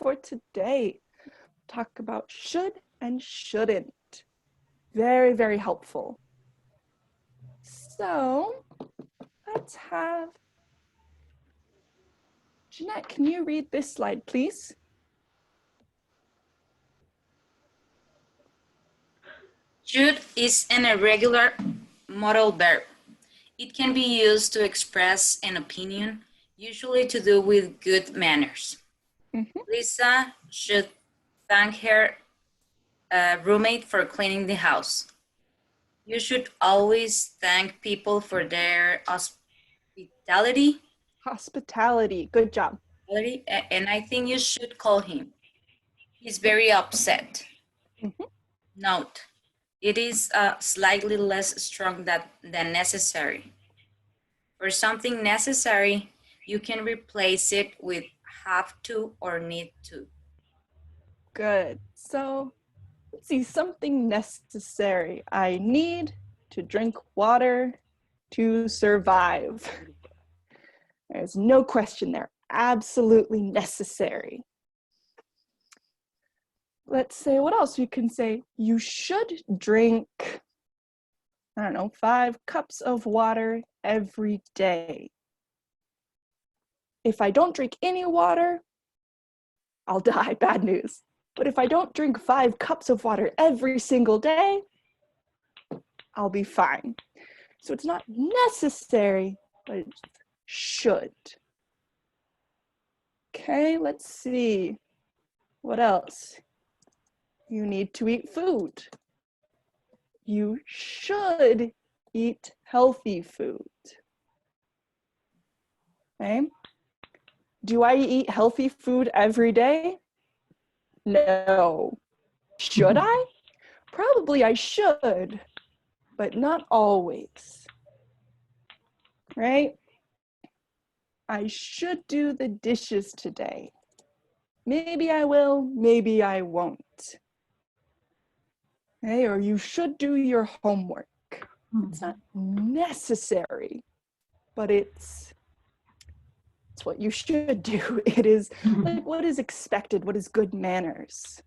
for today. Talk about should and shouldn't. Very, very helpful. So let's have Jeanette, can you read this slide, please? Should is an irregular modal verb. It can be used to express an opinion, usually to do with good manners. Lisa should thank her roommate for cleaning the house. You should always thank people for their hospitality. Hospitality, good job. And I think you should call him. He's very upset. Note, it is slightly less strong than necessary. For something necessary, you can replace it with have to or need to. Good. So let's see, something necessary. I need to drink water to survive. There's no question there. Absolutely necessary. Let's say, what else? We can say, you should drink, I don't know, 5 cups of water every day. If I don't drink any water, I'll die, bad news. But if I don't drink 5 cups of water every single day, I'll be fine. So it's not necessary, but it should. Okay, let's see. What else? You need to eat food. You should eat healthy food. Okay. Do I eat healthy food every day? No. Should I? Probably I should, but not always. Right? I should do the dishes today. Maybe I will, maybe I won't. Okay, or you should do your homework. It's not necessary, but it's what you should do. It is like what is expected, what is good manners.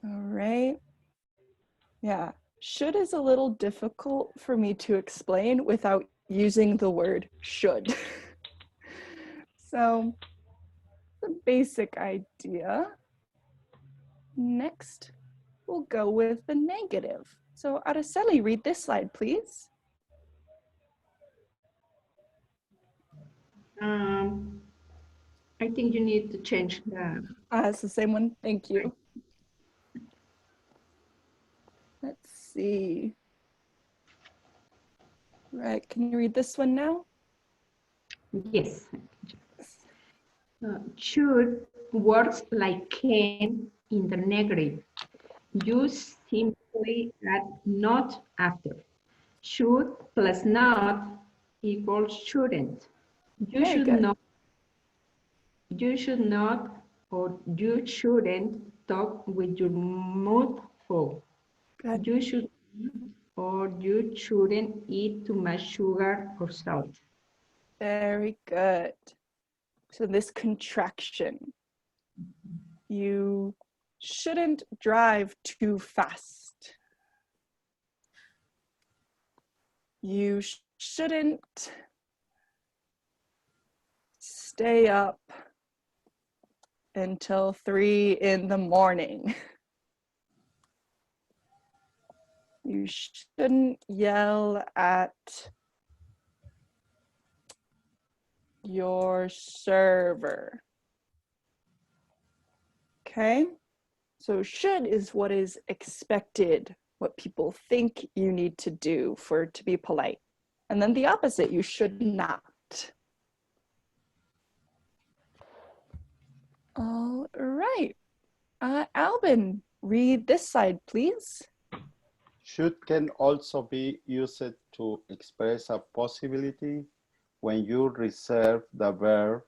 All right. Yeah, should is a little difficult for me to explain without using the word should. So, the basic idea. Next, we'll go with the negative. So, Araceli, read this slide, please. I think you need to change the... It's the same one, thank you. Let's see. Right, can you read this one now? Yes. Should works like can in the negative. Use simply add not after. Should plus not equals shouldn't. You should not or you shouldn't talk with your mouth full. Good. You should or you shouldn't eat too much sugar or salt. Very good. So this contraction, you shouldn't drive too fast. You shouldn't stay up until 3 in the morning. You shouldn't yell at your server. Okay, so should is what is expected, what people think you need to do for it to be polite. And then the opposite, you should not. All right, Albin, read this slide, please. Should can also be used to express a possibility when you reserve the verb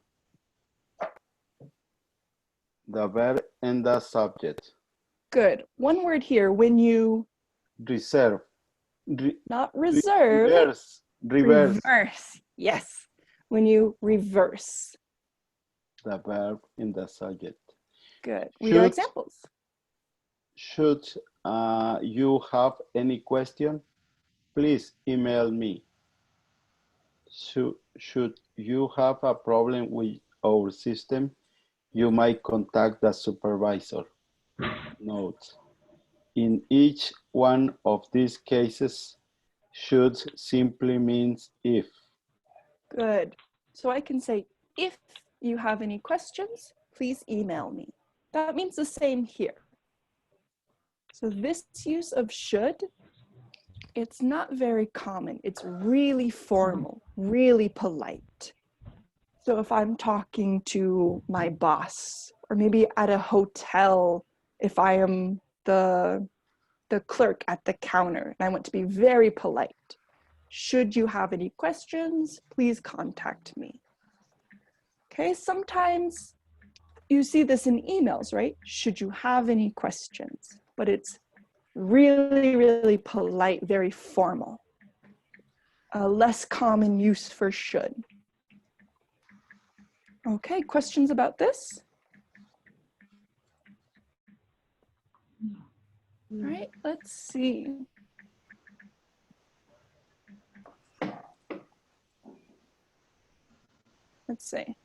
and the subject. Good. One word here, when you reserve. Not reserve. Reverse. Reverse. Yes. When you reverse. the verb in the subject. Good. Read our Should, examples. should you have any question? Please email me. Should you have a problem with our system, you might contact the supervisor. Note: in each one of these cases, should simply means if. Good. So I can say, if you have any questions, please email me. That means the same here. So this use of should, it's not very common. It's really formal, really polite. So if I'm talking to my boss, or maybe at a hotel, if I am the clerk at the counter, and I want to be very polite. Should you have any questions, please contact me. Okay, sometimes you see this in emails, right? Should you have any questions? But it's really, really polite, very formal. A less common use for should. Okay, questions about this? All right, let's see. Let's see.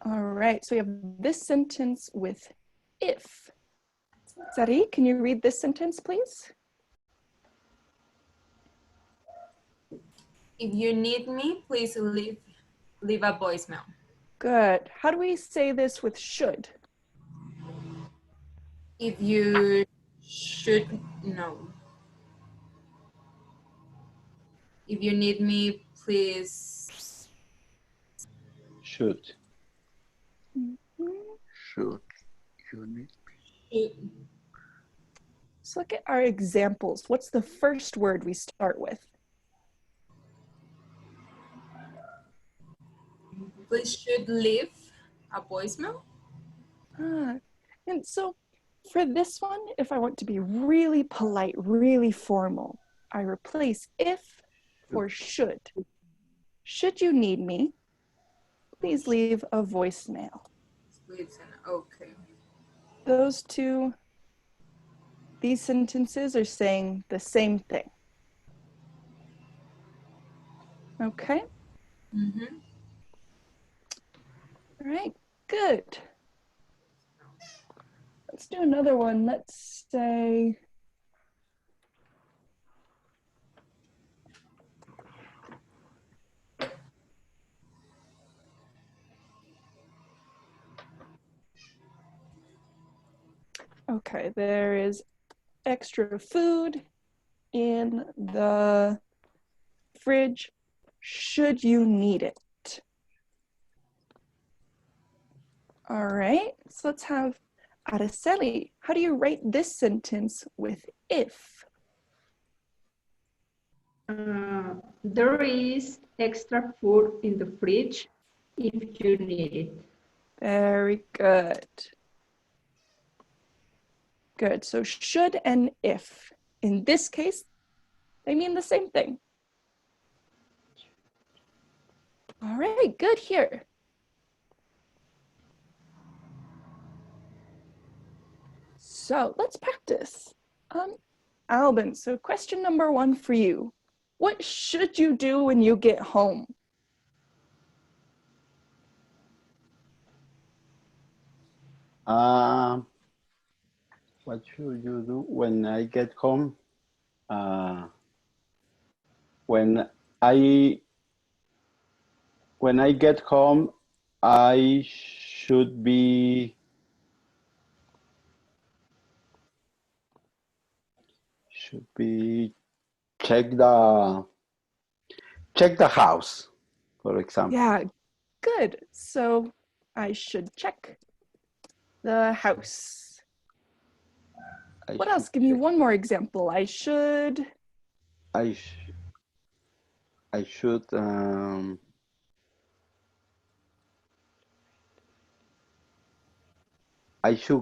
All right, so we have this sentence with if. Sari, can you read this sentence, please? If you need me, please leave a voicemail. Good. How do we say this with should? If you should know. If you need me, please. Should. Mhm. Should you need? Let's look at our examples. What's the first word we start with? Please should leave a voicemail. And so for this one, if I want to be really polite, really formal, I replace if for should. Should you need me, please leave a voicemail. Okay. Those two, these sentences are saying the same thing. Okay? Mm-hmm. All right, good. Let's do another one. Let's say, okay, there is extra food in the fridge. Should you need it? All right, so let's have Araceli. How do you write this sentence with if? There is extra food in the fridge if you need it. Very good. Good, so should and if. In this case, they mean the same thing. All right, good here. So let's practice. Albin, so question number 1 for you. What should you do when you get home? What should you do when I get home? When I get home, I should be check the house, for example. Yeah, good. So I should check the house. What else? Give me one more example. I should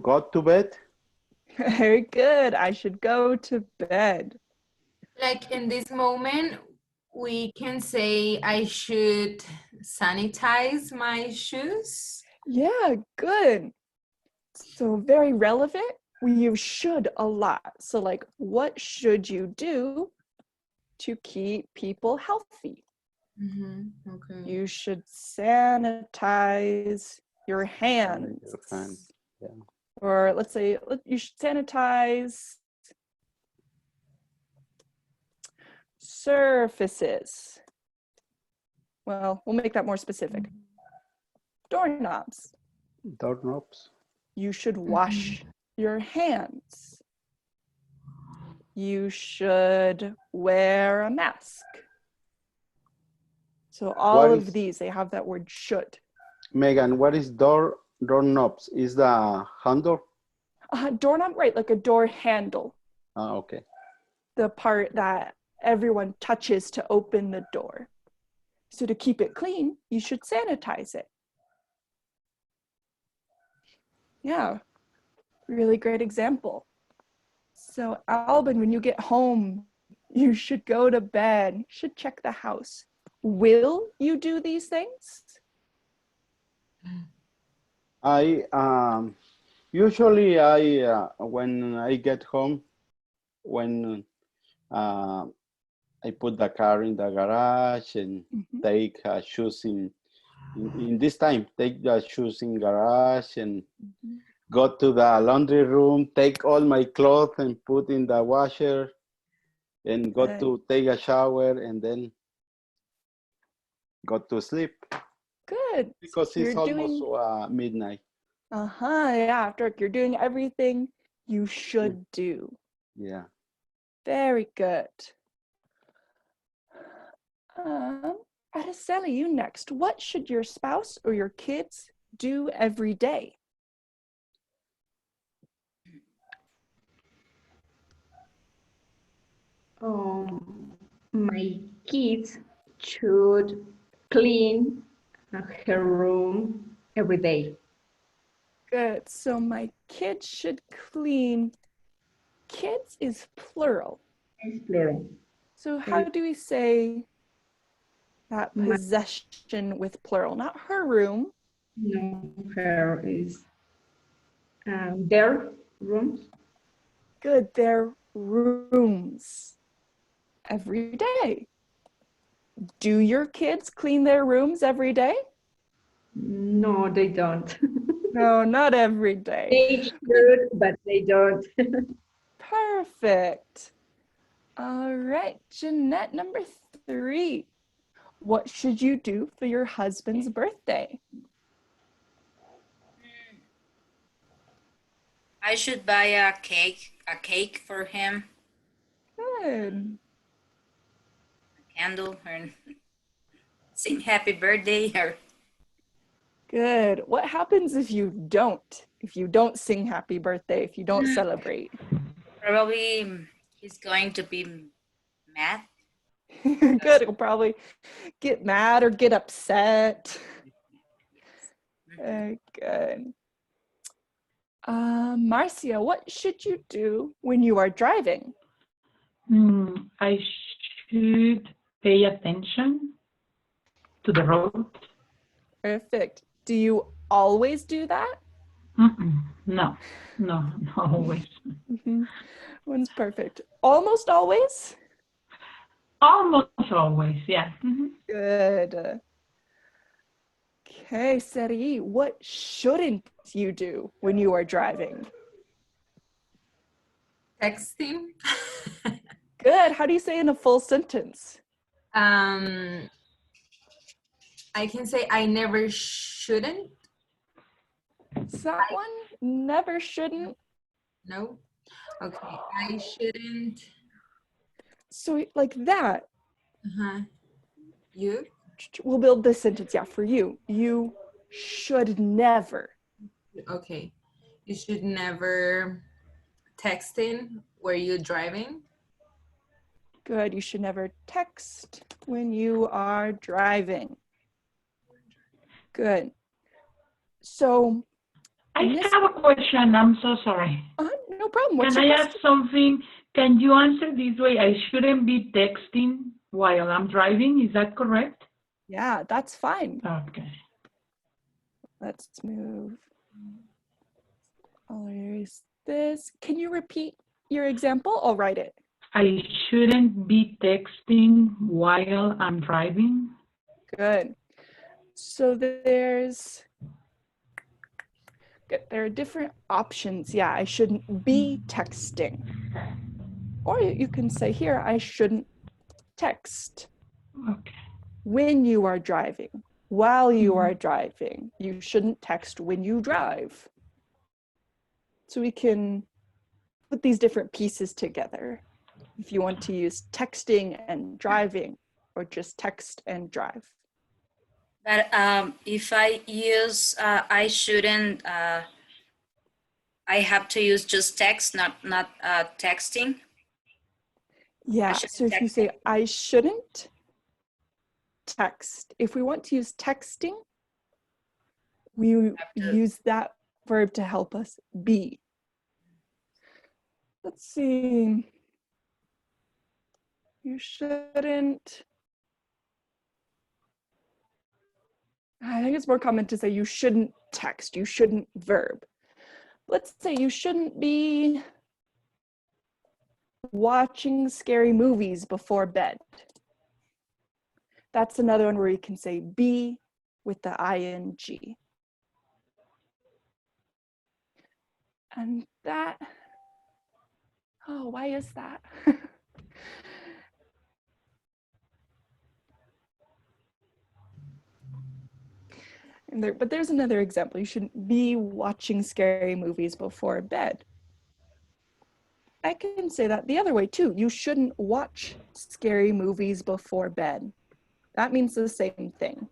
go to bed. Very good. I should go to bed. Like in this moment, We can say I should sanitize my shoes. Yeah, good. So very relevant. We use should a lot. So like, what should you do to keep people healthy? Okay. You should sanitize your hands. Your hands, yeah. Or let's say you should sanitize surfaces. Well, we'll make that more specific. Doorknobs. Doorknobs. You should wash your hands. You should wear a mask. So all of these, they have that word should. Megan, what is doorknobs? Is the handle? Doorknob, right, like a door handle. Okay. The part that everyone touches to open the door. So to keep it clean, you should sanitize it. Yeah, really great example. So Albin, when you get home, you should go to bed, you should check the house. Will you do these things? Usually when I get home, when I put the car in the garage and take shoes in this time, take the shoes in garage and go to the laundry room, take all my clothes and put in the washer and go to take a shower and then go to sleep. Good. Because it's almost midnight. Yeah, after you're doing everything you should do. Yeah. Very good. Araceli, you next. What should your spouse or your kids do every day? My kids should clean her room every day. Good. So my kids should clean. Kids is plural. It's plural. So how do we say that possession with plural? Not her room. No, her is their rooms. Good. Their rooms. Every day. Do your kids clean their rooms every day? No, they don't. No, not every day. They should, but they don't. Perfect. All right, Jeanette, number 3. What should you do for your husband's birthday? I should buy a cake for him. Good. A candle, or sing happy birthday. Or Good. What happens if you don't sing happy birthday, if you don't celebrate? probably he's going to be mad. Good. He'll probably get mad or get upset. Good. Marcia, what should you do when you are driving? I should pay attention to the road. Perfect. Do you always do that? No, not always. One's perfect. Almost always? Almost always, yeah. Good. Okay, Seri, what shouldn't you do when you are driving? Texting. Good. How do you say in a full sentence? I can say I never shouldn't. Is that one? Never shouldn't? No. Okay. I shouldn't. So like that. You? We'll build this sentence, yeah, for you. You should never. Okay. You should never texting where you're driving. Good. You should never text when you are driving. Good. So I have a question. I'm so sorry. No problem. What's Can your I ask something? Can you answer this way? I shouldn't be texting while I'm driving. Is that correct? Yeah, that's fine. Okay. Let's move. I'll erase this. Can you repeat your example? I'll write it. I shouldn't be texting while I'm driving. Good. So there are different options. Yeah, I shouldn't be texting. Or you can say here, I shouldn't text Okay. when you are driving, while you are driving. You shouldn't text when you drive. So we can put these different pieces together. If you want to use texting and driving, or just text and drive. But if I use I shouldn't, I have to use just text, not texting. Yeah, so if you say I shouldn't text, if we want to use texting, we use that verb to help us be. Let's see. You shouldn't. I think it's more common to say you shouldn't text, you shouldn't verb. Let's say you shouldn't be watching scary movies before bed. That's another one where you can say be with the ing. And that, oh, why is that? But there's another example. You shouldn't be watching scary movies before bed. I can say that the other way too. You shouldn't watch scary movies before bed. That means the same thing.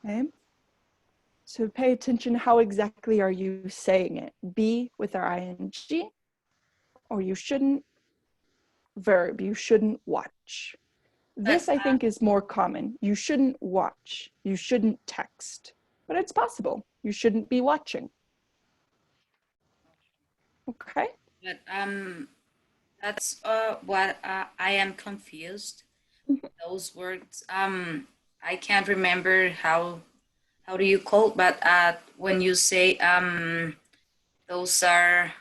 Okay. So pay attention, how exactly are you saying it? Be with our ing, or you shouldn't verb, you shouldn't watch. This I think is more common. You shouldn't watch, you shouldn't text, but it's possible. You shouldn't be watching. Okay. But that's what I am confused. Those words, I can't remember how do you call it, but when you say those are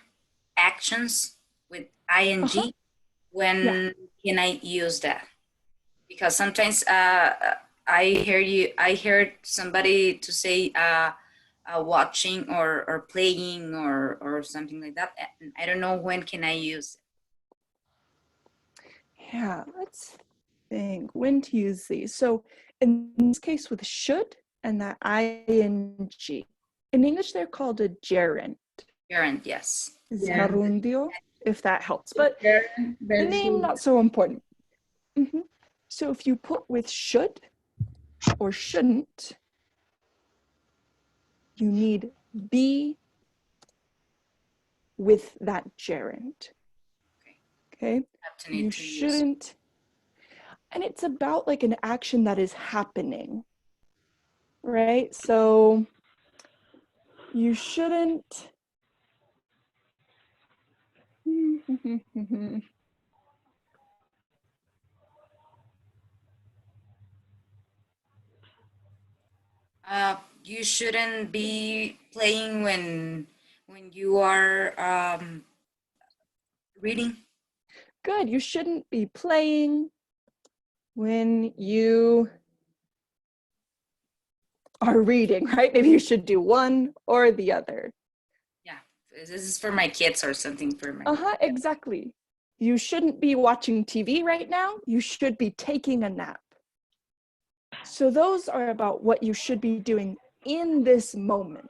actions with ing, when can I use that? Because sometimes I heard somebody to say watching or playing or something like that. And I don't know when can I use it. Yeah, let's think when to use these. So in this case with should and that ing, in English they're called a gerund. Gerund, yes. Gerundio, if that helps, but the name not so important. So if you put with should or shouldn't, you need be with that gerund. Okay? You shouldn't, and it's about like an action that is happening, right? So you shouldn't. You shouldn't be playing when you are reading. Good. You shouldn't be playing when you are reading, right? Maybe you should do one or the other. Yeah, this is for my kids or something for my. Exactly. You shouldn't be watching TV right now. You should be taking a nap. So those are about what you should be doing in this moment.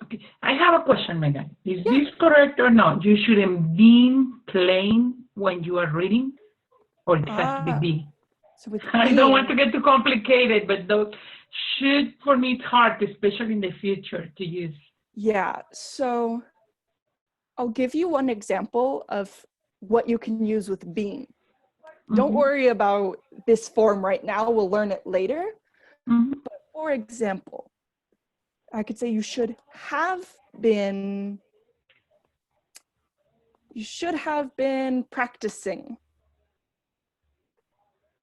Okay, I have a question, Megan. Is this correct or not? You shouldn't be playing when you are reading, or it has to be. So with I don't want to get too complicated, but those should, for me, it's hard, especially in the future, to use. Yeah, so I'll give you one example of what you can use with being. Don't worry about this form right now. We'll learn it later. But for example, I could say you should have been You should have been practicing.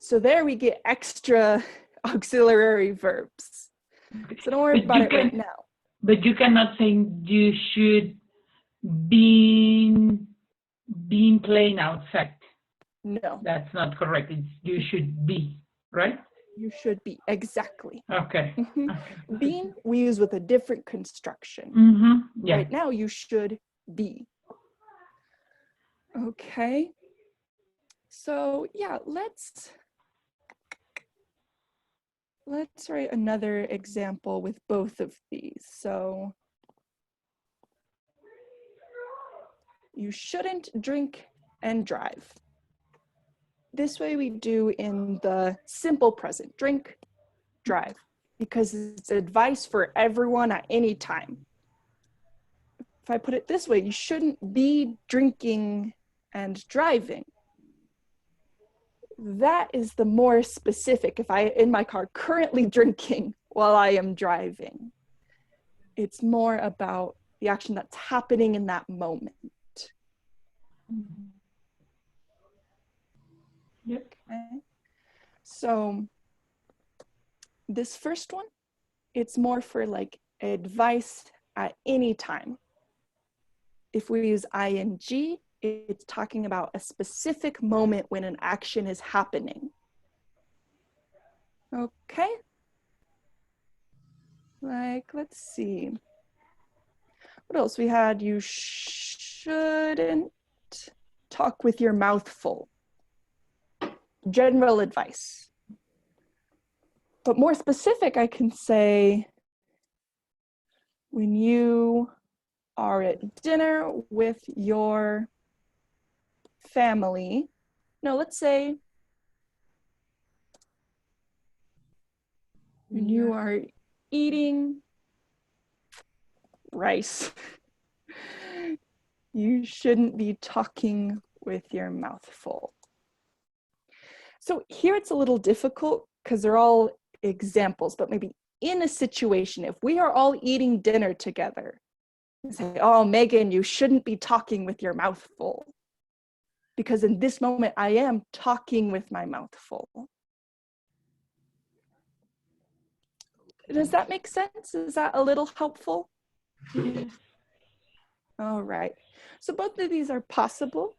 So there we get extra auxiliary verbs. So don't worry about it right now. But you cannot say you should be playing outside. No. That's not correct. It's you should be, right? You should be, exactly. Okay. Mm-hmm. Okay. Being we use with a different construction. Mm-hmm. Yeah. Right now you should be. Okay. So yeah, let's write another example with both of these. So you shouldn't drink and drive. This way we do in the simple present, drink, drive, because it's advice for everyone at any time. If I put it this way, you shouldn't be drinking and driving. That is the more specific. If I in my car currently drinking while I am driving, it's more about the action that's happening in that moment. Yep. Okay. So this first one, it's more for like advice at any time. If we use ing, it's talking about a specific moment when an action is happening. Okay. Like, let's see. What else we had? You shouldn't talk with your mouth full. General advice. But more specific, I can say, when you are at dinner with your family, no, let's say when you are eating rice, you shouldn't be talking with your mouth full. So here it's a little difficult because they're all examples, but maybe in a situation, if we are all eating dinner together, say, oh, Megan, you shouldn't be talking with your mouth full. Because in this moment, I am talking with my mouth full. Does that make sense? Is that a little helpful? Yes. All right. So both of these are possible.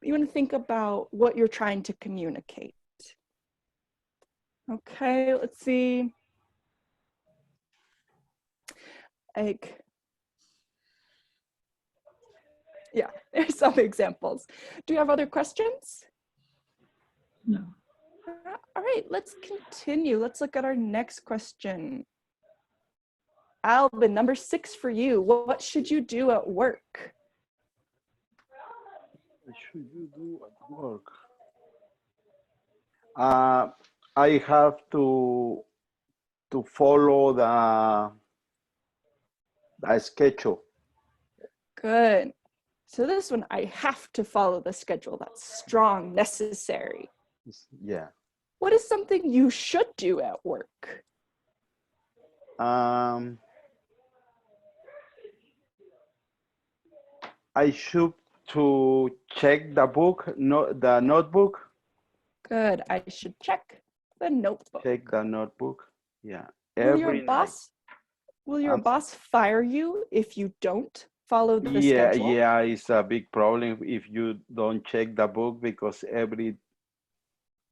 You want to think about what you're trying to communicate. Okay, let's see. Like, yeah, there's some examples. Do you have other questions? No. All right, let's continue. Let's look at our next question. Alvin, number 6 for you. What should you do at work? What should you do at work? I have to follow the schedule. Good. So this one, I have to follow the schedule. That's strong, necessary. Yeah. What is something you should do at work? I should to check the book, the notebook. Good. I should check the notebook. Check the notebook. Yeah. Will your boss fire you if you don't follow the schedule? Yeah, it's a big problem if you don't check the book because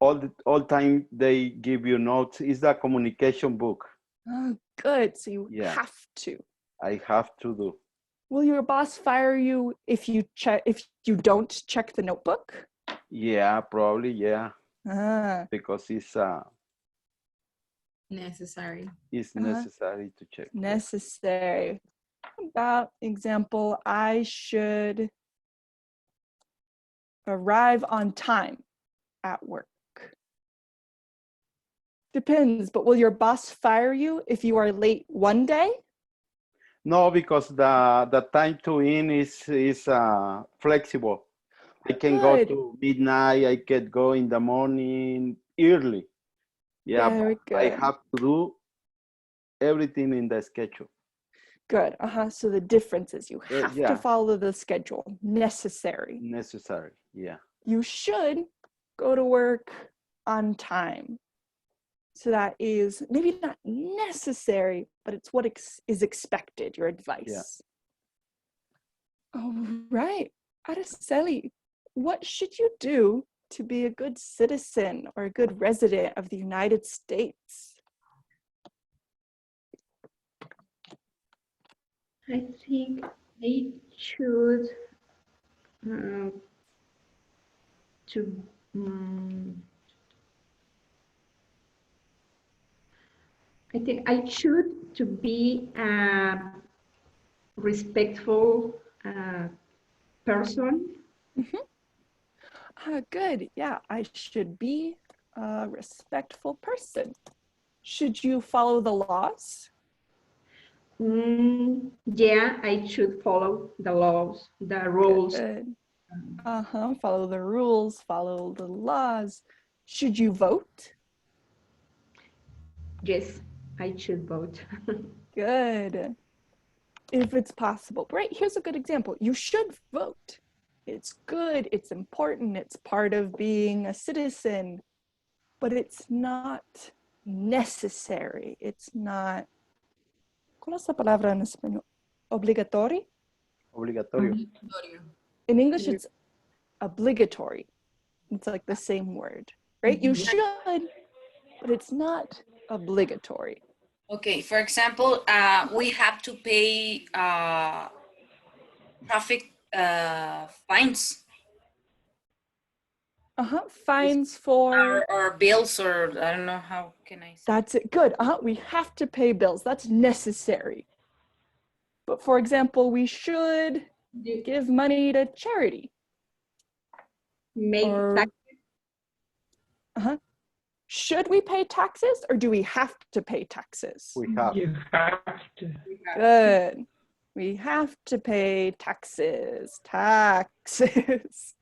all time they give you notes. It's a communication book. Oh, good. So you have to. I have to do. Will your boss fire you if you don't check the notebook? Yeah, probably, yeah. Because it's necessary. It's necessary to check. Necessary. About example, I should arrive on time at work. Depends, but will your boss fire you if you are late one day? No, because the time to in is flexible. I can go to midnight, I can go in the morning early. Yeah, very good. I have to do everything in the schedule. Good. So the difference is you have yeah. to follow the schedule. Necessary. Necessary. Yeah. You should go to work on time. So that is maybe not necessary, but it's what is expected, your advice. Yeah. All right. Araceli, what should you do to be a good citizen or a good resident of the United States? I think I should to I think I should to be a respectful person. Good. Yeah, I should be a respectful person. Should you follow the laws? Yeah, I should follow the laws, the rules. Good. Follow the rules, follow the laws. Should you vote? Yes, I should vote. Good. If it's possible. Right, here's a good example. You should vote. It's good, it's important, it's part of being a citizen, but it's not necessary. It's not, ¿cuál es la palabra en español? Obligatory? Obligatorio. In English, it's obligatory. It's like the same word, right? You should, but it's not obligatory. Okay, for example, we have to pay traffic fines. Fines for... Or bills, or I don't know, how can I say? That's it, good. We have to pay bills, that's necessary. But for example, we should give money to charity. Make taxes. Should we pay taxes or do we have to pay taxes? We have. You have to. Good. We have to pay taxes. Taxes.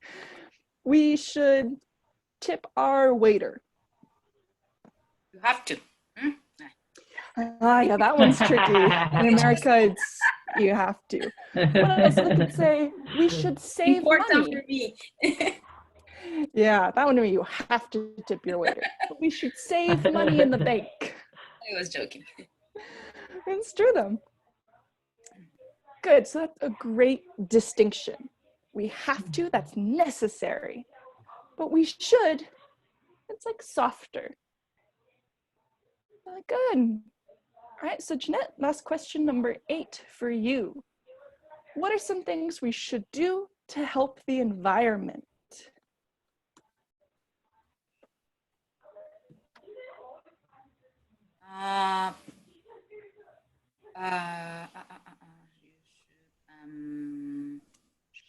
We should tip our waiter. You have to. Yeah, that one's tricky. In America, it's you have to. What else we could say? We should save Important money. for me. Yeah, that one to me, you have to tip your waiter. But we should save money in the bank. I was joking. It's true though. Good, so that's a great distinction. We have to, that's necessary. But we should, it's like softer. Good. All right, so Jeanette, last question number 8 for you. What are some things we should do to help the environment?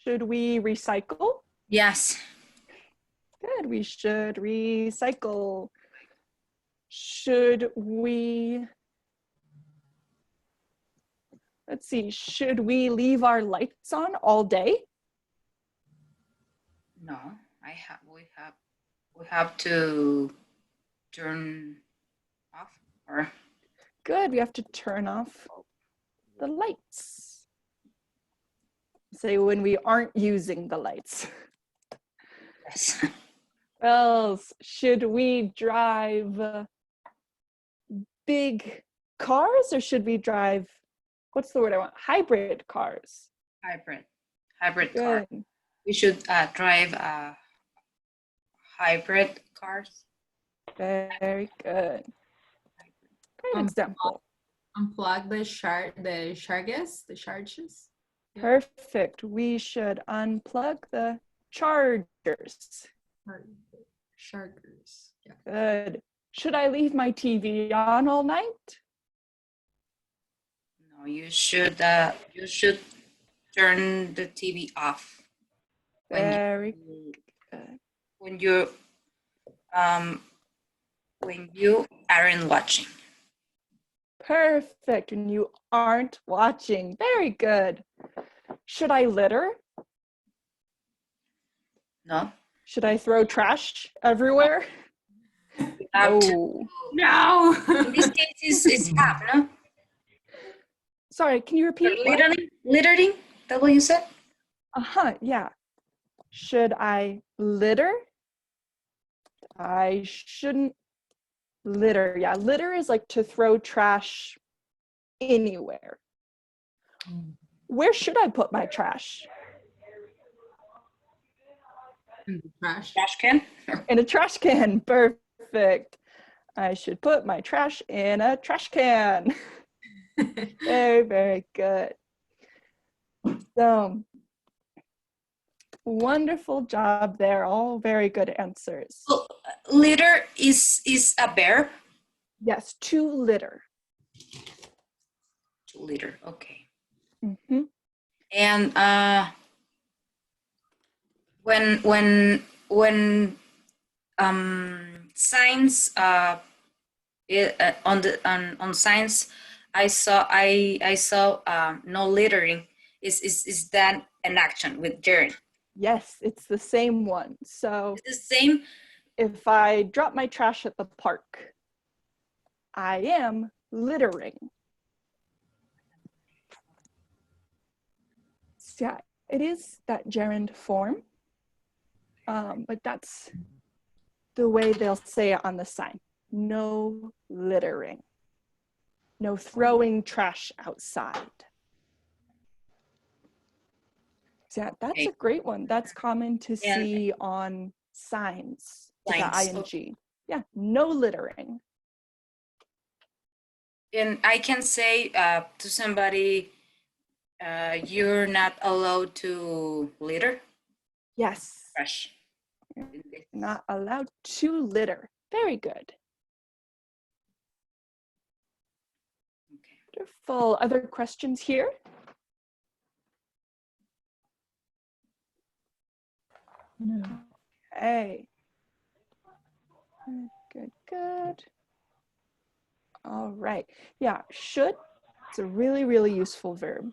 Should we recycle? Yes. Good, we should recycle. Should we, let's see, should we leave our lights on all day? No, we have to turn off, or Good, we have to turn off the lights. Say when we aren't using the lights. yes. What else? Should we drive big cars or should we drive, what's the word I want? Hybrid cars. Hybrid car. We should drive hybrid cars. Very good. Great example. Unplug the charges. Perfect. We should unplug the chargers. Chargers. Yeah. Good. Should I leave my TV on all night? No, you should turn the TV off. Very good. When you aren't watching. Perfect. When you aren't watching. Very good. Should I litter? No. Should I throw trash everywhere? No. In this case, it's half, no? Sorry, can you repeat? What? Littering? Littering? That what you said? Yeah. Should I litter? I shouldn't litter. Yeah, litter is like to throw trash anywhere. Where should I put my trash? In the trash. Trash can? In a trash can. Perfect. I should put my trash in a trash can. Very, very good. So, wonderful job there. All very good answers. So, litter is a verb? Yes, to litter. To litter, okay. Mm-hmm. And when science on science I saw no littering. Is that an action with gerund? Yes, it's the same one. So It's the same. if I drop my trash at the park, I am littering. So yeah, it is that gerund form, but that's the way they'll say it on the sign. No littering. No throwing trash outside. So yeah, that's a great one. That's common to see on signs with the ing. Yeah, no littering. And I can say to somebody, you're not allowed to litter. Yes. Trash. Not allowed to litter. Very good. Okay. Wonderful. Other questions here? No. Okay. Good, good, good. All right. Yeah, should. It's a really, really useful verb.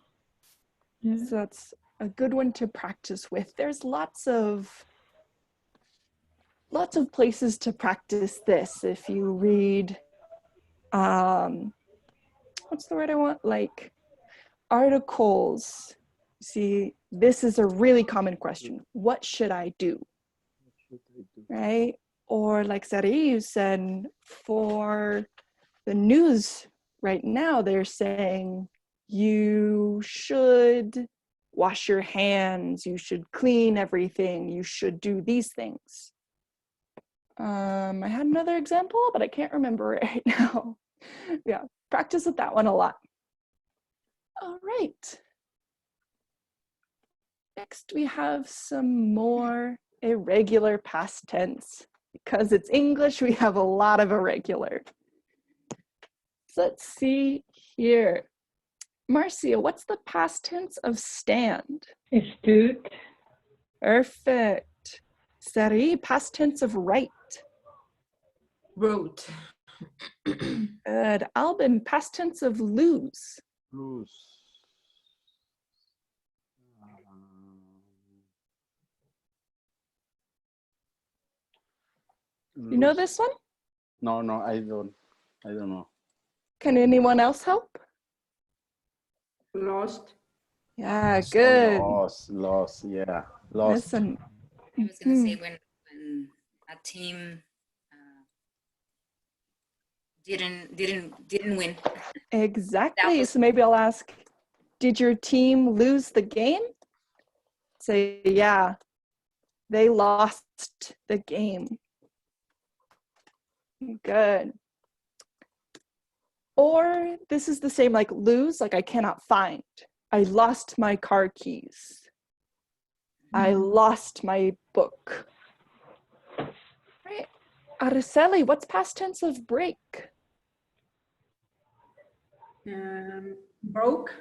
Yeah. So that's a good one to practice with. There's lots of places to practice this. If you read, what's the word I want? Like articles. See, this is a really common question. What should I do? Right? Or like Sari, you said, for the news right now, they're saying you should wash your hands, you should clean everything, you should do these things. I had another example, but I can't remember it right now. Yeah, practice with that one a lot. All right. Next, we have some more irregular past tense. Because it's English, we have a lot of irregular. So let's see here. Marcia, what's the past tense of stand? Stood. Perfect. Sari, past tense of write. Wrote. Good. Albin, past tense of lose. Lose. You know this one? No, I don't know. Can anyone else help? Lost. Yeah, good. Lost, yeah. Lost. Listen. I was gonna say when a team didn't win. Exactly. So maybe I'll ask, did your team lose the game? Say, yeah, they lost the game. Good. Or this is the same, like lose, like I cannot find. I lost my car keys. I lost my book. Right. Araceli, what's past tense of break? Broke.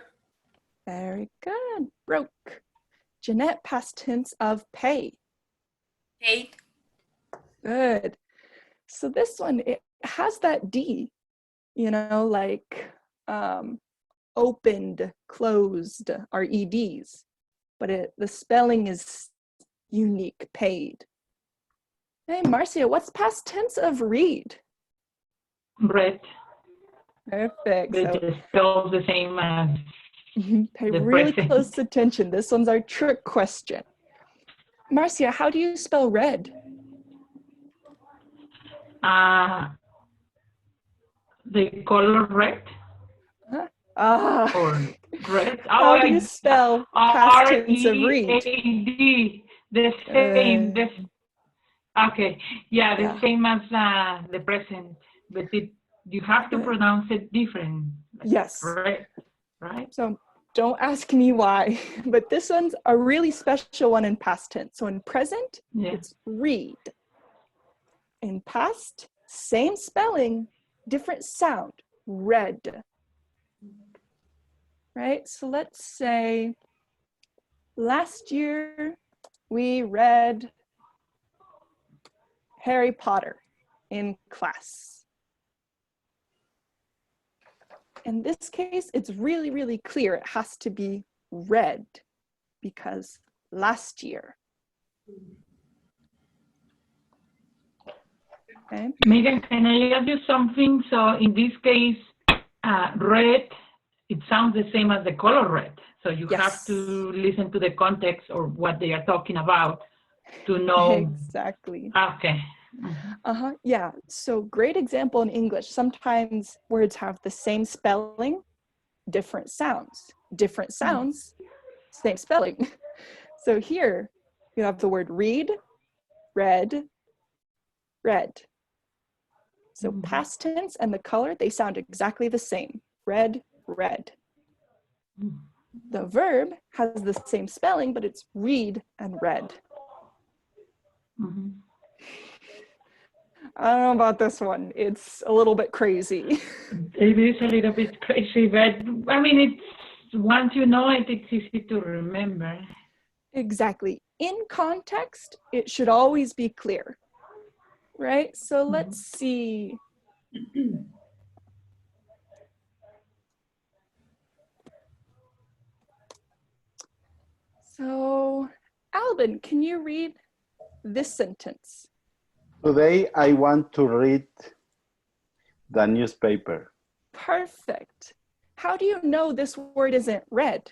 Very good. Broke. Jeanette, past tense of pay. Paid. Good. So this one, it has that D, you know, like opened, closed are EDs, but the spelling is unique, paid. Hey, Marcia, what's past tense of read? Read. Perfect. They So, just spelled the same as Pay The really present. close attention. This one's our trick question. Marcia, how do you spell red? The color red Ah, or red? how do you spell past tense of read? R-E-A-D. The same. Okay. Yeah, the Yeah. same as the present, but you have to pronounce it different. Like Yes. red, right? So don't ask me why, but this one's a really special one in past tense. So in present, it's read. In past, same spelling, different sound, read. Right? So let's say last year we read Harry Potter in class. In this case, it's really, really clear. It has to be read because last year. Okay. Megan, can I ask you something? So in this case, red, it sounds the same as the color red. So you have to listen to the context or what they are talking about to know. Exactly. Okay. Yeah, so great example in English. Sometimes words have the same spelling, different sounds. Different sounds, same spelling. So here you have the word read, read, read. So past tense and the color, they sound exactly the same. Read, read. The verb has the same spelling, but it's read and read. I don't know about this one. It's a little bit crazy. It is a little bit crazy, but I mean, it's once you know it, it's easy to remember. Exactly. In context, it should always be clear, right? So let's see. So, Albin, can you read this sentence? Today, I want to read the newspaper. Perfect. How do you know this word isn't read?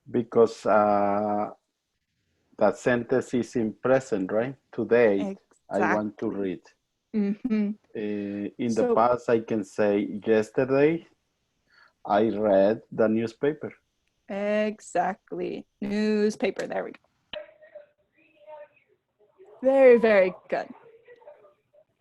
Because that sentence is in present, right? Today, Exactly. I want to read. Mm-hmm. In the past, I can say, yesterday, I read the newspaper. Exactly. Newspaper. There we go. Very, very good.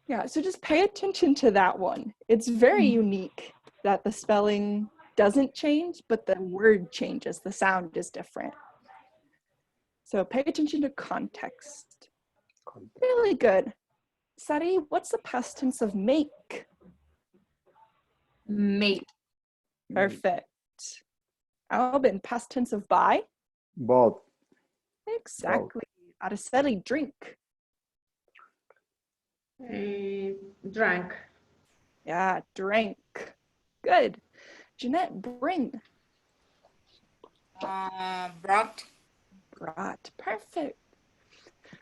Yeah, so just pay attention to that one. It's very unique that the spelling doesn't change, but the word changes. The sound is different. So pay attention to context. Really good. Sari, what's the past tense of make? Make. Perfect. Albin, past tense of buy? Bought. Exactly. Araceli, drink. Drank. Yeah, drank. Good. Jeanette, bring. Brought. Brought. Perfect.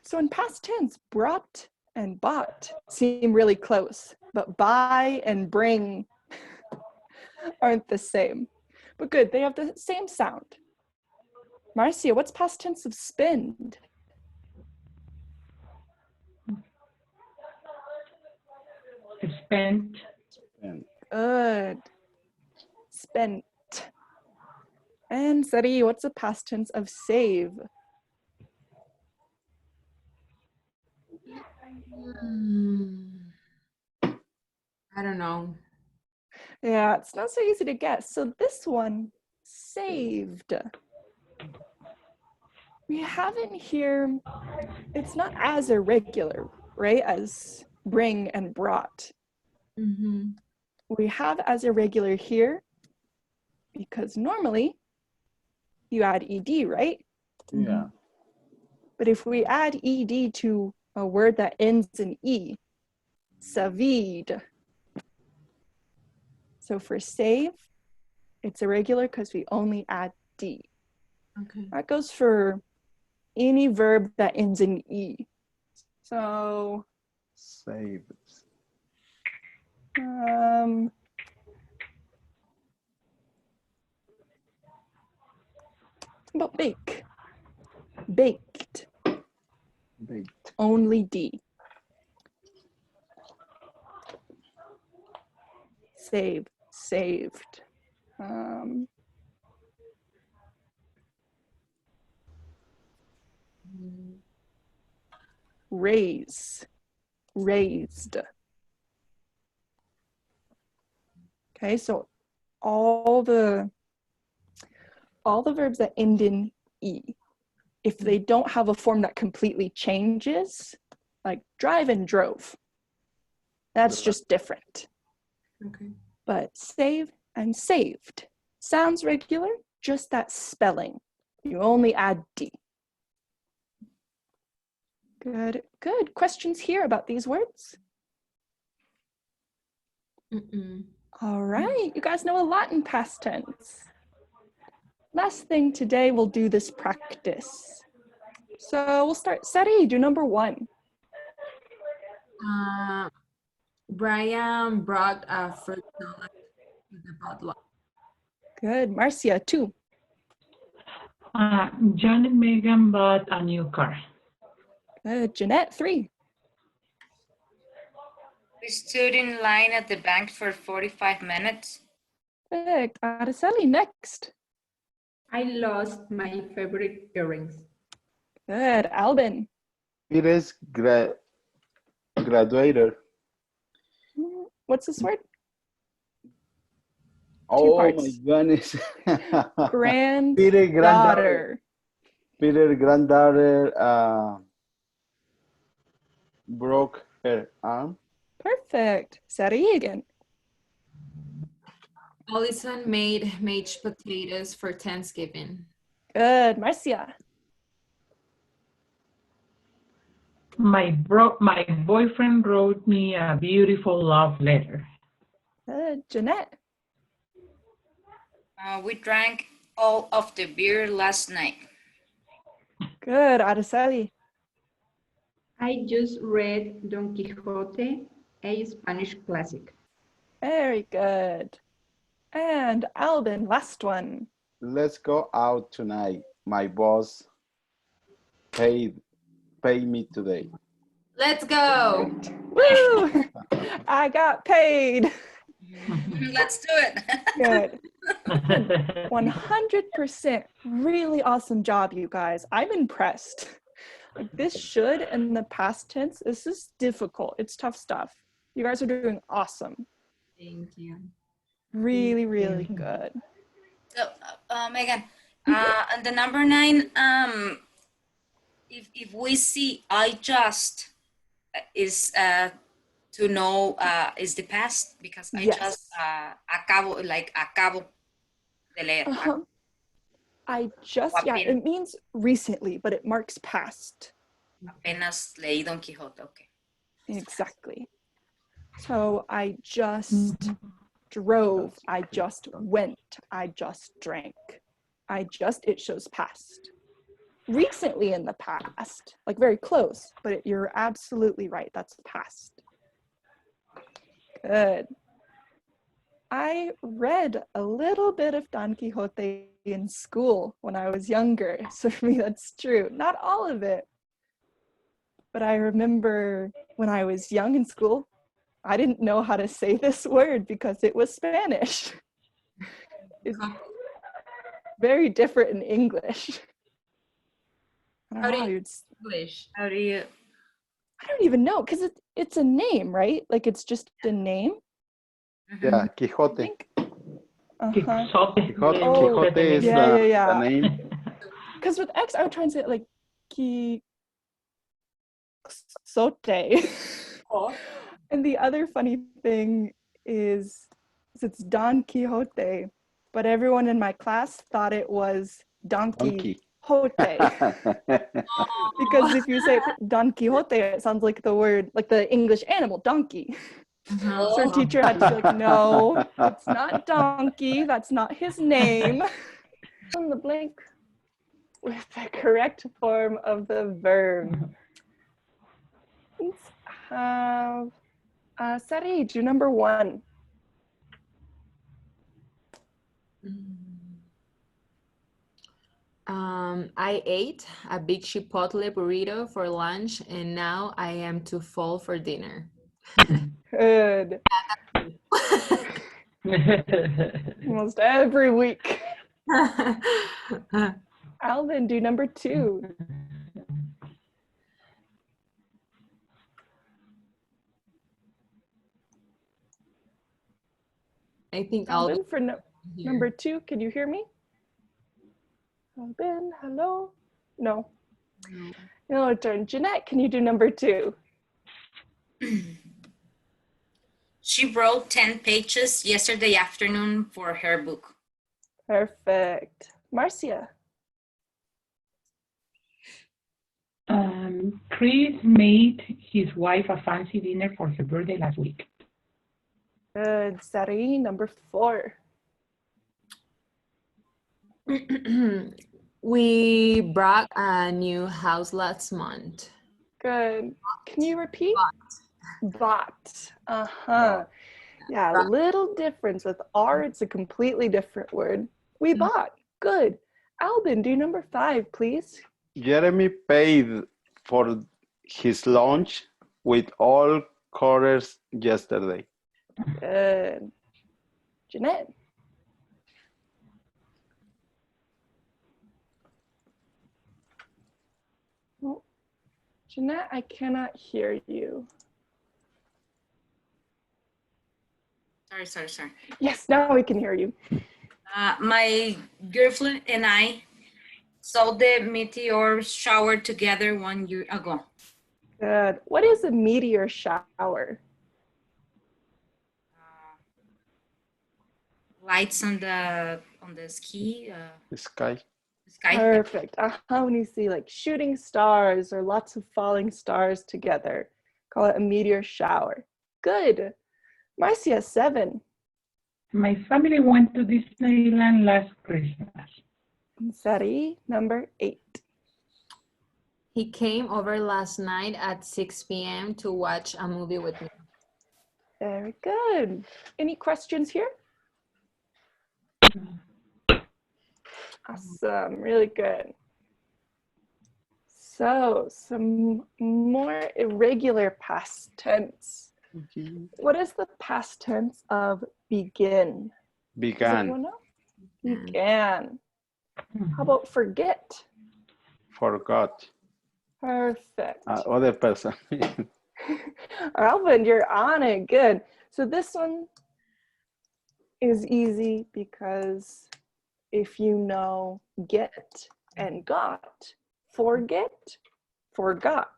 So in past tense, brought and bought seem really close, but buy and bring aren't the same. But good, they have the same sound. Marcia, what's past tense of spend? Spent. Good. Spent. And Sari, what's the past tense of save? I don't know. Yeah, it's not so easy to guess. So this one, saved. We have in here, it's not as irregular, right, as bring and brought. We have as irregular here because normally you add ed, right? Yeah. But if we add ed to a word that ends in e, saved. So for save, it's irregular because we only add d. Okay. That goes for any verb that ends in e. So Saved. about bake? Baked. Baked. Only D. Save, saved. Raise, raised. Okay, so all the verbs that end in E, if they don't have a form that completely changes, like drive and drove, that's just different. Okay. But save and saved sounds regular, just that spelling. You only add D. Good, good. Questions here about these words? All right, you guys know a lot in past tense. Last thing today, we'll do this practice. So we'll start. Sari, do number 1. Brian brought a fruit salad to the potluck. Good. Marcia, 2. John and Megan bought a new car. Good. Jeanette, 3. We stood in line at the bank for 45 minutes. Perfect. Araceli, next. I lost my favorite earrings. Good. Alvin. Peter's graduated. What's this word? Oh parts. my goodness. Granddaughter. Peter's granddaughter broke her arm. Perfect. Sari again. Allison made mashed potatoes for Thanksgiving. Good. Marcia. My boyfriend wrote me a beautiful love letter. Good. Jeanette. We drank all of the beer last night. Good. Araceli. I just read Don Quixote, a Spanish classic. Very good. And Alvin, last one. Let's go out tonight. My boss paid me today. Let's go. Woo! I got paid. Let's do it. Good. 100%. Really awesome job, you guys. I'm impressed. Like, this should in the past tense. This is difficult. It's tough stuff. You guys are doing awesome. Thank you. Really, really good. So, Megan, on the number 9, if we see I just is to know is the past, because I just acabo de leer. I just, yeah, it means recently, but it marks past. Apenas leí Don Quixote, okay. Exactly. So I just drove, I just went, I just drank. I just, it shows past. Recently in the past, like very close, but you're absolutely right, that's past. Good. I read a little bit of Don Quixote in school when I was younger, so for me that's true. Not all of it, but I remember when I was young in school, I didn't know how to say this word because it was Spanish. It's very different in English. How do you English? How do you? I don't even know, because it's a name, right? Like it's just a name. Yeah, Quixote. Quixote. Quixote is the name. Because with X, I would try and say it like Quixote. And the other funny thing is it's Don Quixote, but everyone in my class thought it was Donkey Hote. Because if you say Don Quixote, it sounds like the word, like the English animal, donkey. So our teacher had to be like, no, it's not donkey. That's not his name. On the blank with the correct form of the verb. Let's have Sari, do number 1. I ate a big chipotle burrito for lunch, and now I am too full for dinner. Good. Almost every week. Alvin, do number 2. I think Alvin, for here. number 2, can you hear me? Alvin, hello? No. No, turn. Jeanette, can you do number 2? She wrote 10 pages yesterday afternoon for her book. Perfect. Marcia. Chris made his wife a fancy dinner for her birthday last week. Good. Sari, number 4. We bought a new house last month. Good. Can you repeat? Bought. Uh-huh. Yeah, a little difference. With R, it's a completely different word. We bought. Good. Albin, do number 5, please. Jeremy paid for his lunch with all quarters yesterday. Good. Jeanette. Oh, Jeanette, I cannot hear you. Sorry. Yes, now we can hear you. My girlfriend and I saw the meteor shower together 1 year ago. Good. What is a meteor shower? Lights on the ski Sky. sky. Perfect. When you see like shooting stars or lots of falling stars together, call it a meteor shower. Good. Marcia, 7. My family went to Disneyland last Christmas. Sari, number 8. He came over last night at 6 p.m. to watch a movie with me. Very good. Any questions here? Awesome. Really good. So, some more irregular past tense. What is the past tense of begin? Does Began. anyone know? Began. How about forget? Forgot. Perfect. Other person. Alvin, you're on it. Good. So this one is easy because if you know get and got, forget, forgot.